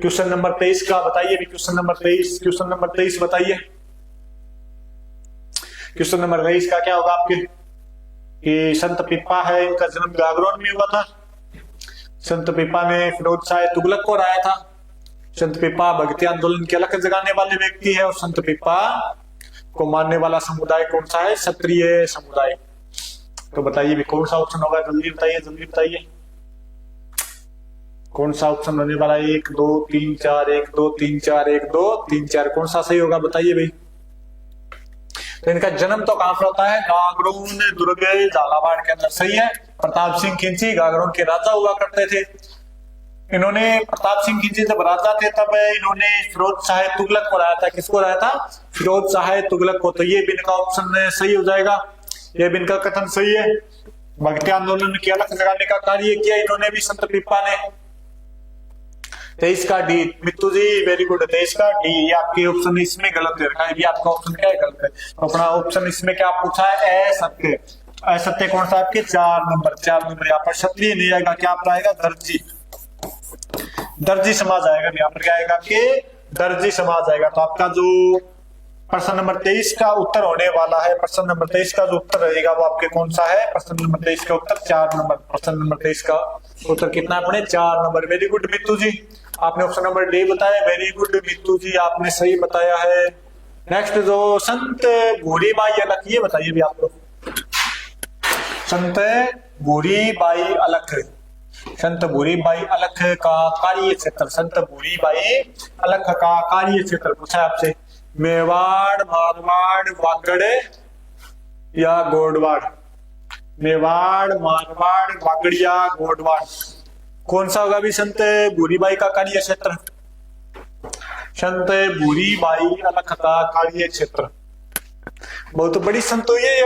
क्वेश्चन नंबर 23 का बताइए। क्वेश्चन नंबर 23 बताइए। क्वेश्चन नंबर 23 का क्या होगा आपके? कि संत पीपा है इनका जन्म गागरोन में हुआ था। संत पीपा ने फिरोज शाह तुगलक को हराया था। संत पीपा भक्ति आंदोलन के अलख जगाने वाले व्यक्ति है। और संत पीपा को मानने वाला समुदाय कौन सा है? क्षत्रिय समुदाय। तो बताइए भी कौन सा ऑप्शन होगा? जल्दी बताइए कौन सा ऑप्शन होने वाला है? 1 2 3 4 1 2 3 4 1 2 3 4 कौन सा सही होगा? बताइए भाई। तो इनका जन्म तो कहां पर होता है? गागरोन दुर्ग झालावाड़ के अंदर। सही है। प्रताप सिंह खिंची गागरोन के राजा हुआ करते थे। इन्होंने प्रताप सिंह खिंची जब राजा थे तब इन्होंने फिरोज शाह तुगलक को हराया था। किसको हराया था? फिरोज शाह तुगलक को। तो ये भी इनका ऑप्शन सही हो जाएगा। ये भी इनका कथन सही है। भक्ति आंदोलन की अलख जगाने का कार्य किया इन्होंने भी संत पीपा ने। 23 का डी। मित्तू जी वेरी गुड। 23 का डी। ये आपके ऑप्शन इसमें गलत है। ये आपका ऑप्शन क्या है? गलत है। तो अपना ऑप्शन इसमें क्या पूछा है? असत्य। असत्य कौन सा आपके? 4 नंबर। यहाँ पर क्षत्रिय नहीं आएगा। क्या पर आएगा? दर्जी समाज आएगा। यहाँ पर क्या आएगा आपके? दर्जी समाज आएगा। तो आपका जो प्रश्न नंबर 23 का उत्तर होने वाला है, प्रश्न नंबर 23 का जो उत्तर रहेगा वो आपके कौन सा है? प्रश्न नंबर 23 का उत्तर 4 नंबर। प्रश्न नंबर 23 का उत्तर कितना अपने? 4 नंबर। वेरी गुड मित्तू जी। आपने ऑप्शन नंबर डी बताया। वेरी गुड मित्तू जी, आपने सही बताया है। नेक्स्ट जो संत भूरीबाई अलख, ये बताइए भी आप लोग। संत भूरीबाई अलख का कार्य क्षेत्र। संत भूरीबाई अलख का कार्य क्षेत्र पूछा आपसे। मेवाड़, मारवाड़, वागड़ या गोडवाड़? मेवाड़, मारवाड़, वागड़ या गोडवाड़? कौन सा होगा भी संत भूरीबाई का कार्य क्षेत्र? संत भूरीबाई अलख का कार्य क्षेत्र। बहुत बड़ी संत हुई है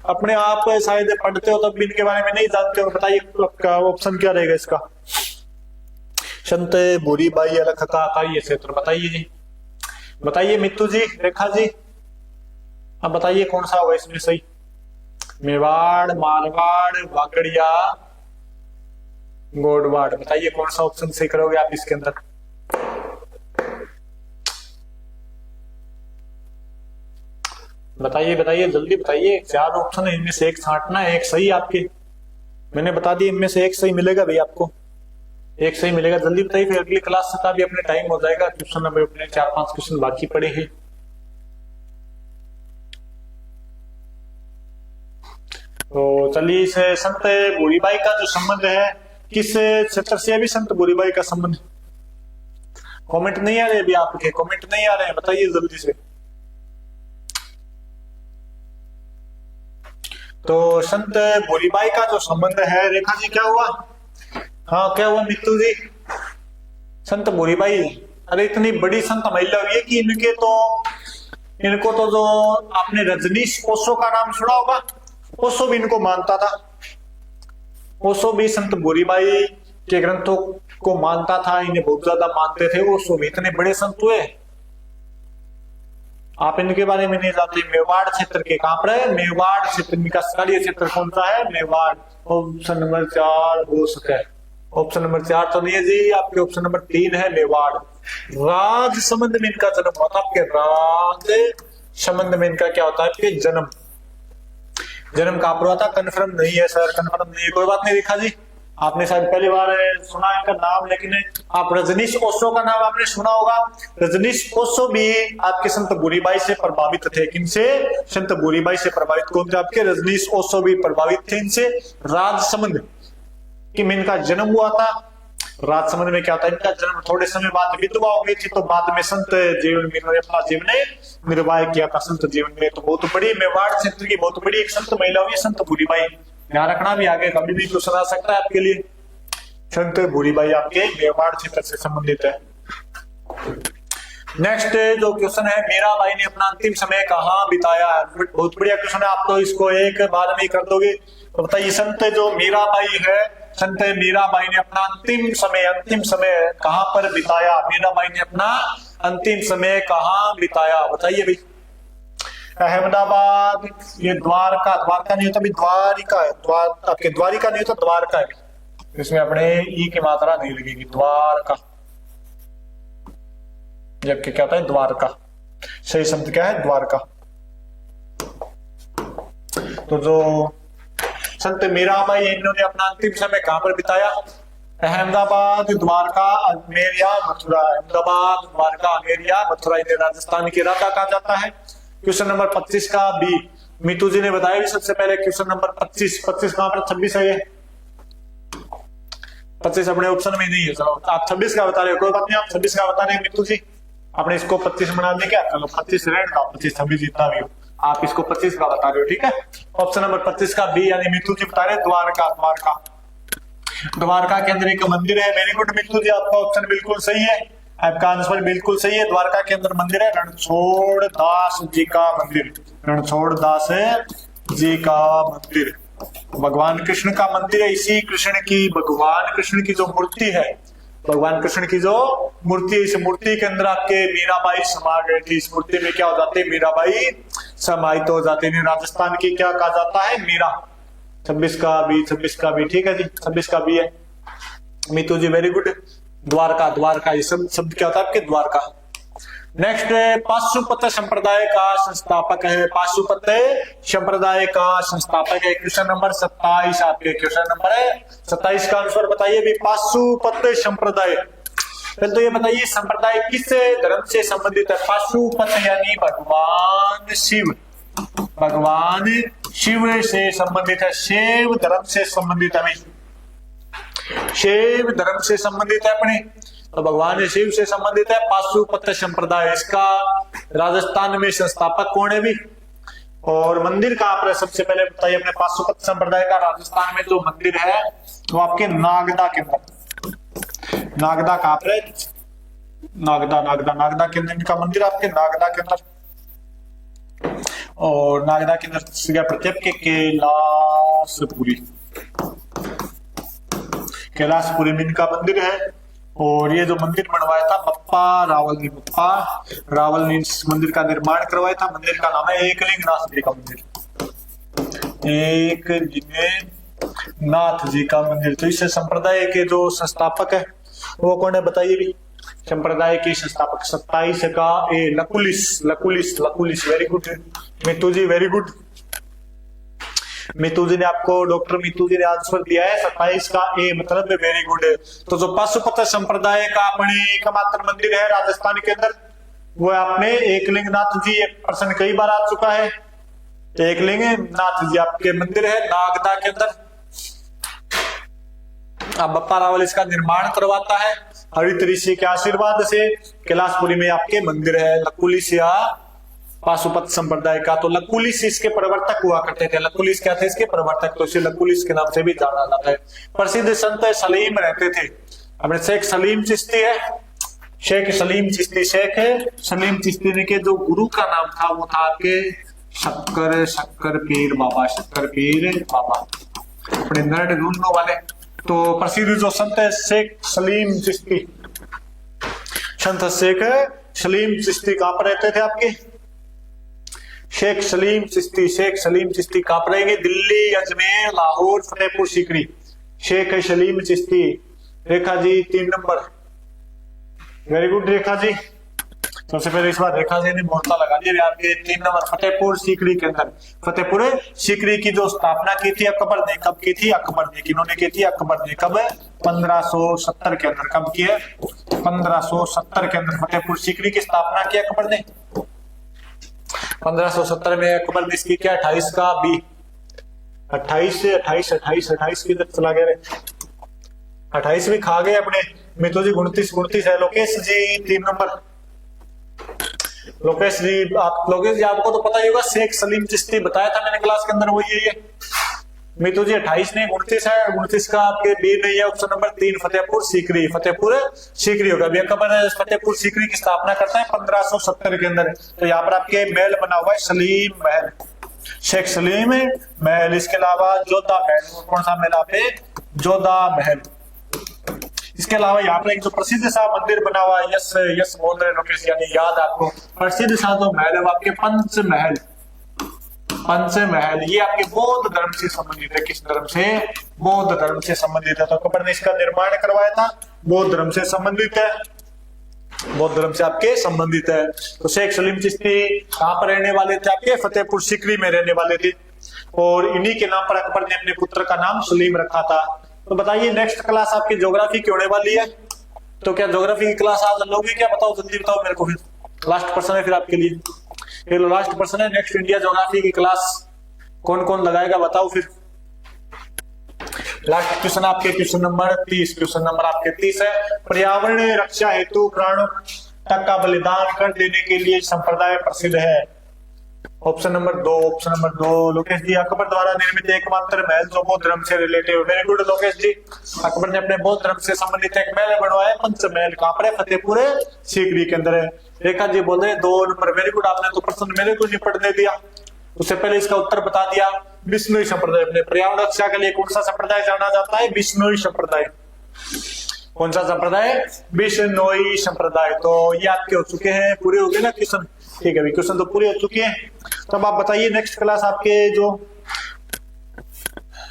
अपने आप शायद पढ़ते हो तब भी इनके बारे में नहीं जानते हो। बताइए आपका ऑप्शन क्या रहेगा इसका? संत भूरीबाई अलख का कार्य क्षेत्र बताइए जी, बताइए मित्तू जी, रेखा जी, अब बताइए कौन सा होगा इसमें सही? मेवाड़, मारवाड़, वागड़िया, गोडवाड़, बताइए कौन सा ऑप्शन सही करोगे आप इसके अंदर? बताइए बताइए, जल्दी बताइए, 4 ऑप्शन है, इनमें से एक छांटना है, एक सही आपके, मैंने बता दिया इनमें से एक सही मिलेगा भाई आपको, एक सही मिलेगा, जल्दी बताइए, फिर अगली क्लास का भी अपने टाइम हो जाएगा, क्वेश्चन नंबर अपने 4-5 क्वेश्चन बाकी पड़े हैं। तो चलिए, इस संत भूरीबाई का जो संबंध है किस क्षेत्र से? अभी संत भूरीबाई का संबंध कमेंट नहीं आ रहे, अभी आपके कमेंट नहीं आ रहे हैं, बताइए जल्दी से। तो संत भूरीबाई का जो संबंध है, रेखा जी क्या हुआ? हाँ क्या हुआ मित्तू जी? संत भूरीबाई, अरे इतनी बड़ी संत महिला हुई है कि इनको तो जो आपने रजनीश ओशो का नाम सुना होगा, ओशो भी इनको मानता था, ओशो भी संत भूरीबाई के ग्रंथों को मानता था, इन्हें बहुत ज्यादा मानते थे। ओशो भी इतने बड़े संत हुए, आप इनके बारे में नहीं जानते। मेवाड़ क्षेत्र के कहां पर है? मेवाड़ क्षेत्र, इनका कार्य क्षेत्र कौन सा है? मेवाड़। ऑप्शन नंबर 4 हो सके, ऑप्शन नंबर 4 तो नहीं है जी, आपके ऑप्शन नंबर 3 है मेवाड़। राज संबंध में इनका जन्म होता है, आपके राज संबंध में इनका क्या होता है? आपके जन्म कहां पर हुआ था? कंफर्म नहीं है सर, कंफर्म नहीं है, कोई बात नहीं। रेखा जी आपने शायद पहली बार सुना इनका नाम, लेकिन आप रजनीश ओशो का नाम आपने सुना होगा। रजनीश ओशो भी आपके संत भूरीबाई से प्रभावित थे। किनसे? संत भूरीबाई से प्रभावित कौन थे? आपके रजनीश ओशो भी प्रभावित थे इनसे। राजसमंद कि में इनका जन्म हुआ था। राजसमंद में क्या होता है? इनका जन्म थोड़े समय बाद विधवा हो गई थी, तो बाद में संत जीवन में अपना जीवन निर्वाह किया था। संत जीवन में तो बहुत बड़ी मेवाड़ क्षेत्र की बहुत बड़ी एक संत महिला हुई संत भूरीबाई, ध्यान रखना, भी आगे कभी भी क्वेश्चन आ सकता है आपके लिए। संत भूरीबाई आपके मेवाड़ क्षेत्र से संबंधित है। नेक्स्ट जो क्वेश्चन है, मीराबाई ने अपना अंतिम समय कहाँ बिताया? बहुत बढ़िया क्वेश्चन है, आप तो इसको एक बार में ही कर दोगे। तो बताइए, संत जो मीराबाई है, संत मीराबाई ने अपना अंतिम समय कहाँ पर बिताया? मीराबाई ने अपना अंतिम समय कहाँ बिताया? बताइए भाई। अहमदाबाद, ये द्वारका नहीं होता, द्वारिका है, आपके द्वारिका नहीं होता, द्वारका है, इसमें अपने ई की मात्रा नहीं लगेगी, द्वारका, जबकि क्या होता है? द्वारका। सही शब्द क्या है? द्वारका। तो जो संत मीराबाई, इन्होंने अपना अंतिम समय कहां पर बिताया? अहमदाबाद, द्वारका, अजमेर या मथुरा। अहमदाबाद, द्वारका, अजमेर या मथुरा, इन्हें राजस्थान की राधा कहा जाता है। क्वेश्चन नंबर 25 का बी, मीतू जी ने बताया भी सबसे पहले। क्वेश्चन नंबर 25 कहां पर? 26 है ये, 25 अपने ऑप्शन में नहीं है। चलो आप 26 का बता रहे हो, कोई बात नहीं, आप 26 का बता रहे हैं मीतू जी, आपने इसको 25 बना दिया क्या? चलो 25 रेंट का 25 26 जितना भी हो, आप इसको 25 का बता रहे हो, ठीक है। ऑप्शन नंबर 25 का बी, यानी मीतू जी बता रहे द्वारका। द्वारका के अंदर एक मंदिर है। वेरी गुड मीतू जी, आपका ऑप्शन बिल्कुल सही है, आपका आंसर बिल्कुल सही है। द्वारका के अंदर मंदिर है रणछोड़ दास जी का मंदिर, रणछोड़ दास जी का मंदिर, भगवान कृष्ण का मंदिर है। इसी कृष्ण की, भगवान कृष्ण की जो मूर्ति है, भगवान कृष्ण की जो मूर्ति है, इस मूर्ति के अंदर आपके मीराबाई समा गए थे। इस मूर्ति में क्या हो जाते हैं? मीराबाई समाहित हो जाते हैं। राजस्थान की क्या कहा जाता है? मीरा। 26 का भी ठीक है जी, 26 का भी है मीतू जी, वेरी गुड। द्वारका, ये शब्द क्या होता है? आपके द्वारका। नेक्स्ट, पाशुपत संप्रदाय का संस्थापक है। पाशुपत संप्रदाय का संस्थापक है। क्वेश्चन नंबर 27 आपके, क्वेश्चन नंबर 27 का आंसर बताइए भी। पाशुपत संप्रदाय, पहले तो ये बताइए संप्रदाय किस धर्म से संबंधित है? पाशुपत यानी भगवान शिव से संबंधित है, शैव धर्म से संबंधित है, शैव धर्म से संबंधित है अपने, तो भगवान शिव से संबंधित है पाशुपत संप्रदाय। इसका राजस्थान में संस्थापक कौन है भी? और मंदिर कहां पर है? सबसे पहले बताइए अपने पाशुपत संप्रदाय का राजस्थान में जो मंदिर है वो आपके नागदा के अंदर। नागदा कहां पर है? नागदा के अंदर इनका मंदिर, आपके नागदा के अंदर। और नागदा के अंदर प्रत्येक के कैलाशपुरी में इनका मंदिर है। और ये जो मंदिर बनवाया था बप्पा रावल ने, बप्पा रावल ने इस मंदिर का निर्माण करवाया था। मंदिर का नाम है एकलिंगनाथ जी का मंदिर, एकलिंगनाथ जी का मंदिर। तो इस संप्रदाय के जो संस्थापक है वो कौन है बताइए भी। संप्रदाय के संस्थापक 27 का ए Lakulisa, Lakulisa, Lakulisa. Very good Mitu ji, very good. Mitu जी ने आपको, डॉक्टर मितू जी ने आंसर दिया है 27 का ए, मतलब वेरी गुड। तो जो पाशुपत संप्रदाय का अपने एकमात्र मंदिर है राजस्थान के अंदर वो आपने एकलिंगनाथ जी, एक प्रश्न कई बार आ चुका है। एकलिंगनाथ जी आपके मंदिर है नागदा के अंदर। अब बप्पा रावल इसका निर्माण करवाता है हरित ऋषि के आशीर्वाद से। कैलाशपुरी में आपके मंदिर है लकुलिस या पाशुपत संप्रदाय का। तो लकुलिस इसके प्रवर्तक हुआ करते थे। लकुलिस क्या थे? इसके प्रवर्तक। तो इसे लकुलिस के नाम से भी जाना जाता है। प्रसिद्ध संत सलीम रहते थे अपने। शेख सलीम चिश्ती है, शेख सलीम चिश्ती, शेख सलीम चिश्ती के जो गुरु का नाम था वो था आपके शक्कर पीर बाबा, शक्कर पीर बाबा, अपने नर्ड ढूंढने वाले। तो प्रसिद्ध जो संत है शेख सलीम चिश्ती, संत शेख सलीम चिश्ती कहां पर रहते थे आपके? शेख सलीम चिश्ती, शेख सलीम चिश्ती कहां पर रहेंगे? Delhi, Ajmer, Lahore, Fatehpur Sikri. Sheikh Salim Chishti, Rekha ji 3 number, very good Rekha जी। सबसे पहले इस बार रेखा जी ने मोर्चा लगा दिया आपके 3 नंबर फतेहपुर सीकरी के अंदर। फतेहपुर सीकरी की जो स्थापना की थी अकबर ने, कब की थी? अकबर ने। किन्होंने की थी? अकबर ने। कब? 1570 के अंदर। कब की है? 1570 के अंदर फतेहपुर सीकरी की स्थापना की अकबर ने। 1570 में अकबर ने इसकी क्या 28 का बी, 28 किधर चला गया रे? 28 भी खा गए अपने मितु जी। 29 है। लोकेश जी 3 नंबर। लोकेश जी आपको तो पता ही होगा, शेख सलीम चिश्ती बताया था मैंने क्लास के अंदर, वो ये मितु जी 28 नहीं 29 है। 29 का आपके बी नहीं है। ऑप्शन नंबर 3 फतेहपुर सीकरी, फतेहपुर सीकरी होगा। अकबर फतेहपुर सीकरी की स्थापना करता है 1570 के अंदर। तो यहाँ पर आपके महल बना हुआ है सलीम महल, शेख सलीम महल। इसके अलावा जोधा महल, कौन सा महल आपके? जोधा महल। इसके अलावा यहाँ पर एक जो प्रसिद्ध सा मंदिर बना हुआ है, यस यस बोल रहे लोकेश, यानी याद आपको प्रसिद्ध सा जो महल है आपके पंचमहल, पंचमहल। ये आपके बौद्ध धर्म से संबंधित है। किस धर्म से? बौद्ध धर्म से संबंधित है। तो अकबर ने इसका निर्माण करवाया था, बौद्ध धर्म से संबंधित है, बौद्ध धर्म से आपके संबंधित है। तो शेख सलीम चिश्ती कहां पर रहने वाले थे? आपके फतेहपुर सीकरी में रहने वाले थे। और इन्हीं के नाम पर अकबर ने अपने पुत्र का नाम सलीम रखा था। तो बताइए नेक्स्ट क्लास आपकी ज्योग्राफी की होने वाली है। तो क्या ज्योग्राफी की क्लास आज लोगे क्या? बताओ जल्दी बताओ मेरे को। फिर लास्ट पर्सन है फिर आपके लिए, फिर लास्ट पर्सन है। नेक्स्ट इंडिया ज्योग्राफी की क्लास कौन कौन लगाएगा बताओ फिर। लास्ट क्वेश्चन आपके क्वेश्चन नंबर 30, क्वेश्चन नंबर आपके 30 है। पर्यावरण रक्षा हेतु प्राणों तक का बलिदान कर देने के लिए संप्रदाय प्रसिद्ध है। Option number 2, option number 2 Lokesh ji. Akbar द्वारा निर्मित एकमात्र महल जो बौद्ध धर्म से related. Very good Lokesh ji. Akbar ने अपने बौद्ध धर्म से संबंधित एक महल बनवाया, पंचमहल। कहां पर है? फतेहपुर सीकरी के अंदर है। रेखा जी बोल रहे 2 नंबर, वेरी गुड। आपने तो प्रश्न मेरे को नहीं पढ़ने दिया, उससे पहले इसका उत्तर बता दिया। बिश्नोई संप्रदाय। अपने पर्यावरण रक्षा के लिए कौन सा संप्रदाय जाना जाता है? बिश्नोई संप्रदाय। कौन सा संप्रदाय? बिश्नोई संप्रदाय। तो ये आपके हो चुके हैं, पूरे हो गए ना क्वेश्चन? ठीक है, क्वेश्चन तो पूरे हो चुके हैं। तब आप बताइए नेक्स्ट क्लास आपके जो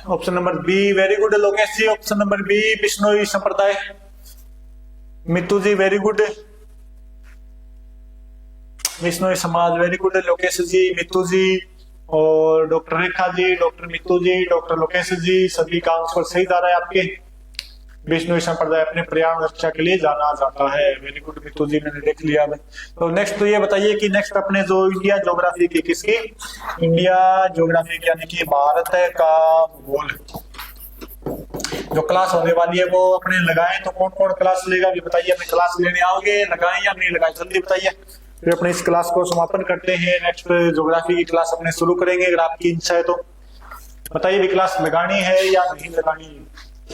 option number B, very good Lokesh ji. Option number B Bishnoi संप्रदाय। Mitu ji very good. बिश्नोई समाज, वेरी गुड लोकेश जी, मितू जी और doctor Rekha ji, doctor Mitu ji, doctor Lokesh ji, सभी का आंसर सही जा रहा है आपके। बिश्नोई संप्रदाय अपने पर्यावरण रक्षा के लिए जाना जाता है। वेरी गुड मितू जी, मैंने देख लिया। तो नेक्स्ट तो ये बताइए कि नेक्स्ट अपने जो इंडिया ज्योग्राफी की, किसकी? इंडिया ज्योग्राफी यानी कि भारत का भूगोल जो क्लास होने वाली है वो अपने लगाएं। तो कौन कौन क्लास लेगा ये बताइए। अपने क्लास लेने आओगे, लगाएं या नहीं लगाएं? जल्दी बताइए। फिर अपने इस क्लास को समापन करते हैं। नेक्स्ट ज्योग्राफी की क्लास अपने शुरू करेंगे। अगर आपकी इच्छा है तो बताइए भी क्लास लगानी है या नहीं लगानी?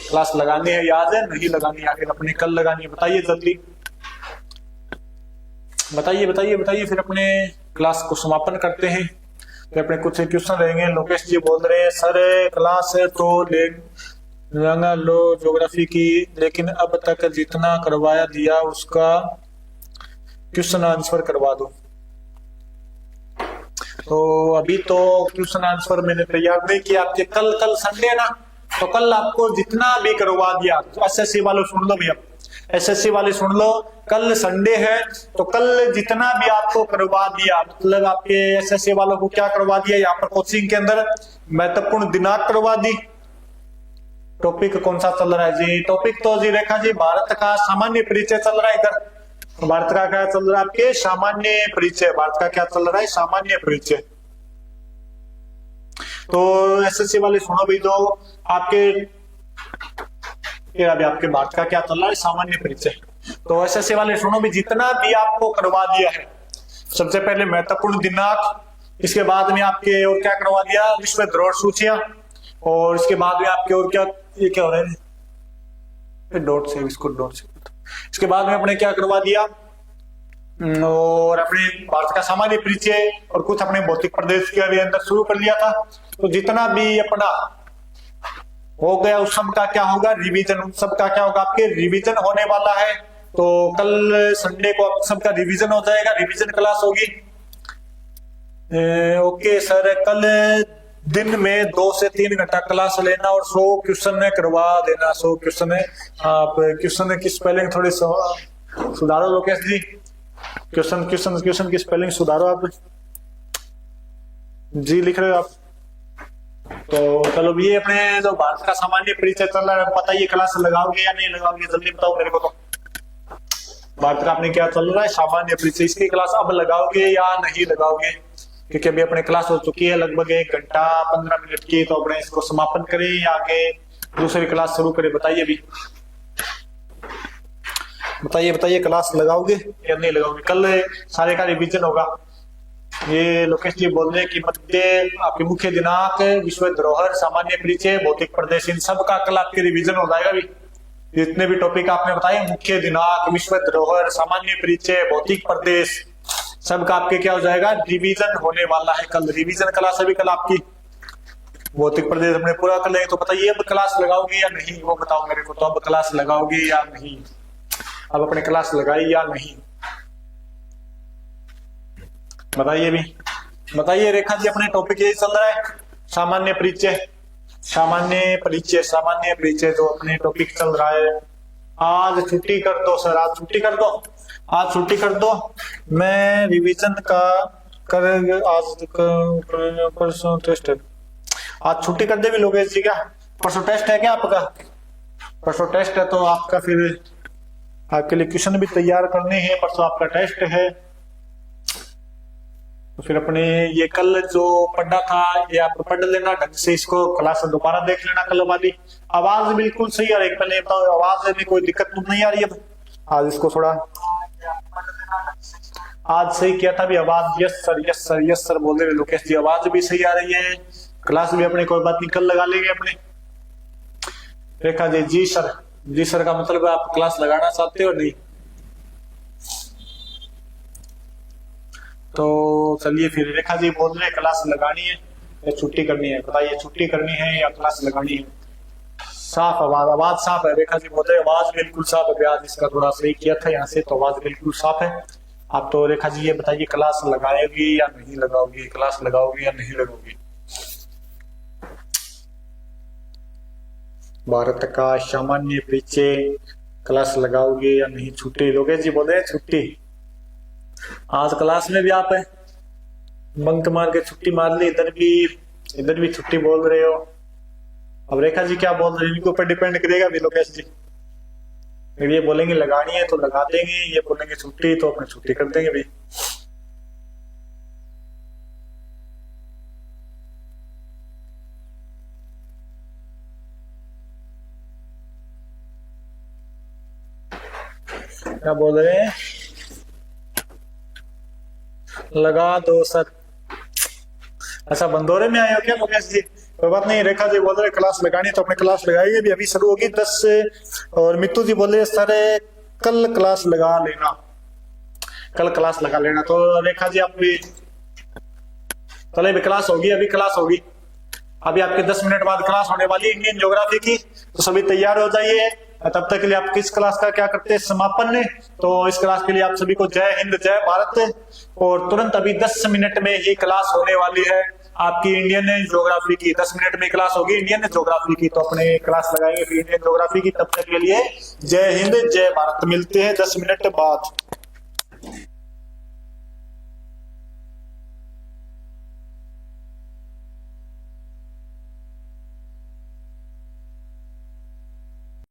क्लास लगानी है, याद है? नहीं लगानी, आखिर अपने कल लगानी है? बताइए जल्दी, बताइए बताइए बताइए। फिर अपने क्लास को समापन करते हैं। फिर अपने कुछ क्वेश्चन रहेंगे। लोकेश जी बोल रहे हैं सर क्लास है तो लगा लो ज्योग्राफी की, लेकिन अब तक जितना करवाया दिया उसका क्वेश्चन आंसर करवा दो। तो अभी तो क्वेश्चन आंसर मैंने तैयार नहीं किया, आपके कल कल संडे ना, तो कल आपको जितना भी करवा दिया, एसएससी वालों सुन लो भैया, एसएससी वाले सुन लो, कल संडे है तो कल जितना भी आपको करवा दिया, मतलब आपके एसएससी वालों को क्या करवा दिया यहाँ पर कोचिंग के अंदर, महत्वपूर्ण दिनांक करवा दी। टॉपिक कौन सा चल रहा है जी? टॉपिक तो जी रेखा जी भारत का सामान्य परिचय चल रहा है इधर। भारत का क्या चल रहा है आपके? सामान्य परिचय। भारत का क्या चल रहा है? सामान्य परिचय। तो एसएससी वाले सुनो भी, तो आपके अभी आपके भारत का क्या चल रहा है? सामान्य परिचय। तो एसएससी वाले सुनो भी, जितना भी आपको करवा दिया है, सबसे पहले महत्वपूर्ण दिनांक, इसके बाद में आपके और क्या करवा दिया? विश्व धरोहर सूचियां, और इसके बाद में आपके और क्या, ये क्या हो रहा है? डॉट से, इसको डॉट से। इसके बाद में अपने क्या करवा दिया, और अपने भारत का सामान्य परिचय और कुछ अपने भौतिक प्रदेश के अंदर शुरू कर लिया था। तो जितना भी अपना हो गया उस सब का क्या होगा? रिवीजन। उन सब का क्या होगा? आपके रिवीजन होने वाला है। तो कल संडे को आप सबका रिवीजन हो जाएगा, रिवीजन क्लास होगी। ओके सर, कल दिन में 2 से 3 घंटा क्लास लेना और 100 क्वेश्चन करवा देना। 100 क्वेश्चन है, आप क्वेश्चन की स्पेलिंग थोड़ी सुधारो लोकेश जी, क्वेश्चन की स्पेलिंग सुधारो आप जी, लिख रहे हो आप। तो चलो, ये अपने जो भारत का सामान्य परिचय चल रहा है, पता ये क्लास लगाओगे या नहीं लगाओगे? जल्दी बताओ मेरे को। तो भारत का आपने क्या चल रहा है? सामान्य परिचय। इसकी क्लास अब लगाओगे या नहीं लगाओगे? क्योंकि अभी अपने क्लास हो चुकी है लगभग 1 घंटा 15 मिनट की, तो अपने इसको समापन करें या आगे दूसरी क्लास शुरू करें? बताइए अभी, बताइए क्लास लगाओगे या नहीं लगाओगे? कल सारे का रिवीजन होगा। ये लोकेश जी बोल रहे हैं कि मध्य आपके मुख्य दिनांक, विश्व धरोहर, सामान्य परिचय, भौतिक प्रदेश, इन सब का कल आपके रिवीजन हो जाएगा। अभी जितने भी टॉपिक आपने बताए, मुख्य दिनांक, विश्व धरोहर, सामान्य परिचय, भौतिक प्रदेश, सबका आपके क्या हो जाएगा? रिवीजन होने वाला है कल। रिवीजन क्लास अभी कल आपकी। भौतिक प्रदेश अपने पूरा कर लेंगे। तो बताइए अब क्लास लगाओगे या नहीं, वो बताओ मेरे को। तो अब क्लास लगाओगे या नहीं? अब अपने क्लास लगाई या नहीं, बताइए भी, बताइए रेखा जी। अपने टॉपिक यही चल रहा है, सामान्य परिचय, सामान्य परिचय, सामान्य परिचय जो अपने टॉपिक चल रहा है। आज छुट्टी कर दो सर, आज छुट्टी कर दो, आज छुट्टी कर दो। मैं रिवीजन का कर, आज परसों टेस्ट है, आज छुट्टी कर दे भी लोगेश जी। क्या परसों टेस्ट है क्या आपका? परसों टेस्ट है तो आपका फिर आपके लिए क्वेश्चन भी तैयार करने हैं। परसों आपका टेस्ट है, तो फिर अपने ये कल जो पढ़ा था ये आप पढ़ लेना ढंग से, इसको क्लास दोबारा देख लेना कल वाली। आवाज बिल्कुल सही आ रही है, पहले बताओ आवाज में कोई दिक्कत तो नहीं आ रही है? आज इसको थोड़ा, आज सही किया था भी आवाज। Yes sir, yes sir, yes sir बोल रहे लोकेश जी, आवाज भी सही आ रही है। क्लास भी अपने कोई बात नहीं, कल लगा लेंगे अपने। रेखा जी, जी सर, जी सर का मतलब आप क्लास लगाना चाहते हो? नहीं तो चलिए फिर। रेखा जी बोल रहे क्लास लगानी है या छुट्टी करनी है? बताइए, छुट्टी करनी है या क्लास लगानी है? साफ आवाज, आवाज साफ है। रेखा जी बोल रहे आवाज बिल्कुल साफ है। आज इसका थोड़ा सही किया था यहाँ से, तो आवाज बिल्कुल साफ है। आप तो रेखा जी ये बताइए, क्लास लगाएगी या नहीं लगाओगी? क्लास लगाओगी या नहीं लगाओगी? भारत का सामान्य परिचय क्लास लगाओगे या नहीं? छुट्टी, लोकेश जी बोल रहे छुट्टी। आज क्लास में भी आप बंक मार के छुट्टी मार ली, इधर भी छुट्टी बोल रहे हो। अब रेखा जी क्या बोल रहे हैं, इनके ऊपर डिपेंड करेगा भी लोकेश जी। ये बोलेंगे लगानी है तो लगा देंगे, ये बोलेंगे छुट्टी तो अपने छुट्टी कर देंगे भी। क्या बोल रहे हैं? लगा दो सर। अच्छा, बंदोरे में आए हो क्या लोकेश जी? कोई बात नहीं। रेखा जी बोल रहे क्लास लगानी तो अपने क्लास लगाइए भी, अभी शुरू होगी 10 से। और मित्तू जी बोले सर कल क्लास लगा लेना, कल क्लास लगा लेना। तो रेखा जी आप भी चले भी, क्लास होगी, अभी क्लास होगी। अभी आपके 10 मिनट बाद क्लास होने वाली इंडियन ज्योग्राफी की। तो सभी तैयार हो जाइए। तब तक के लिए आप किस क्लास का क्या करते हैं समापन है। तो इस क्लास के लिए आप सभी को जय हिंद जय भारत। और तुरंत अभी 10 मिनट में ही क्लास होने वाली है आपकी इंडियन ज्योग्राफी की। 10 मिनट में क्लास होगी इंडियन ज्योग्राफी की, तो अपने क्लास लगाएंगे फिर इंडियन ज्योग्राफी की। तब तक के लिए जय हिंद जय भारत। मिलते हैं 10 मिनट बाद।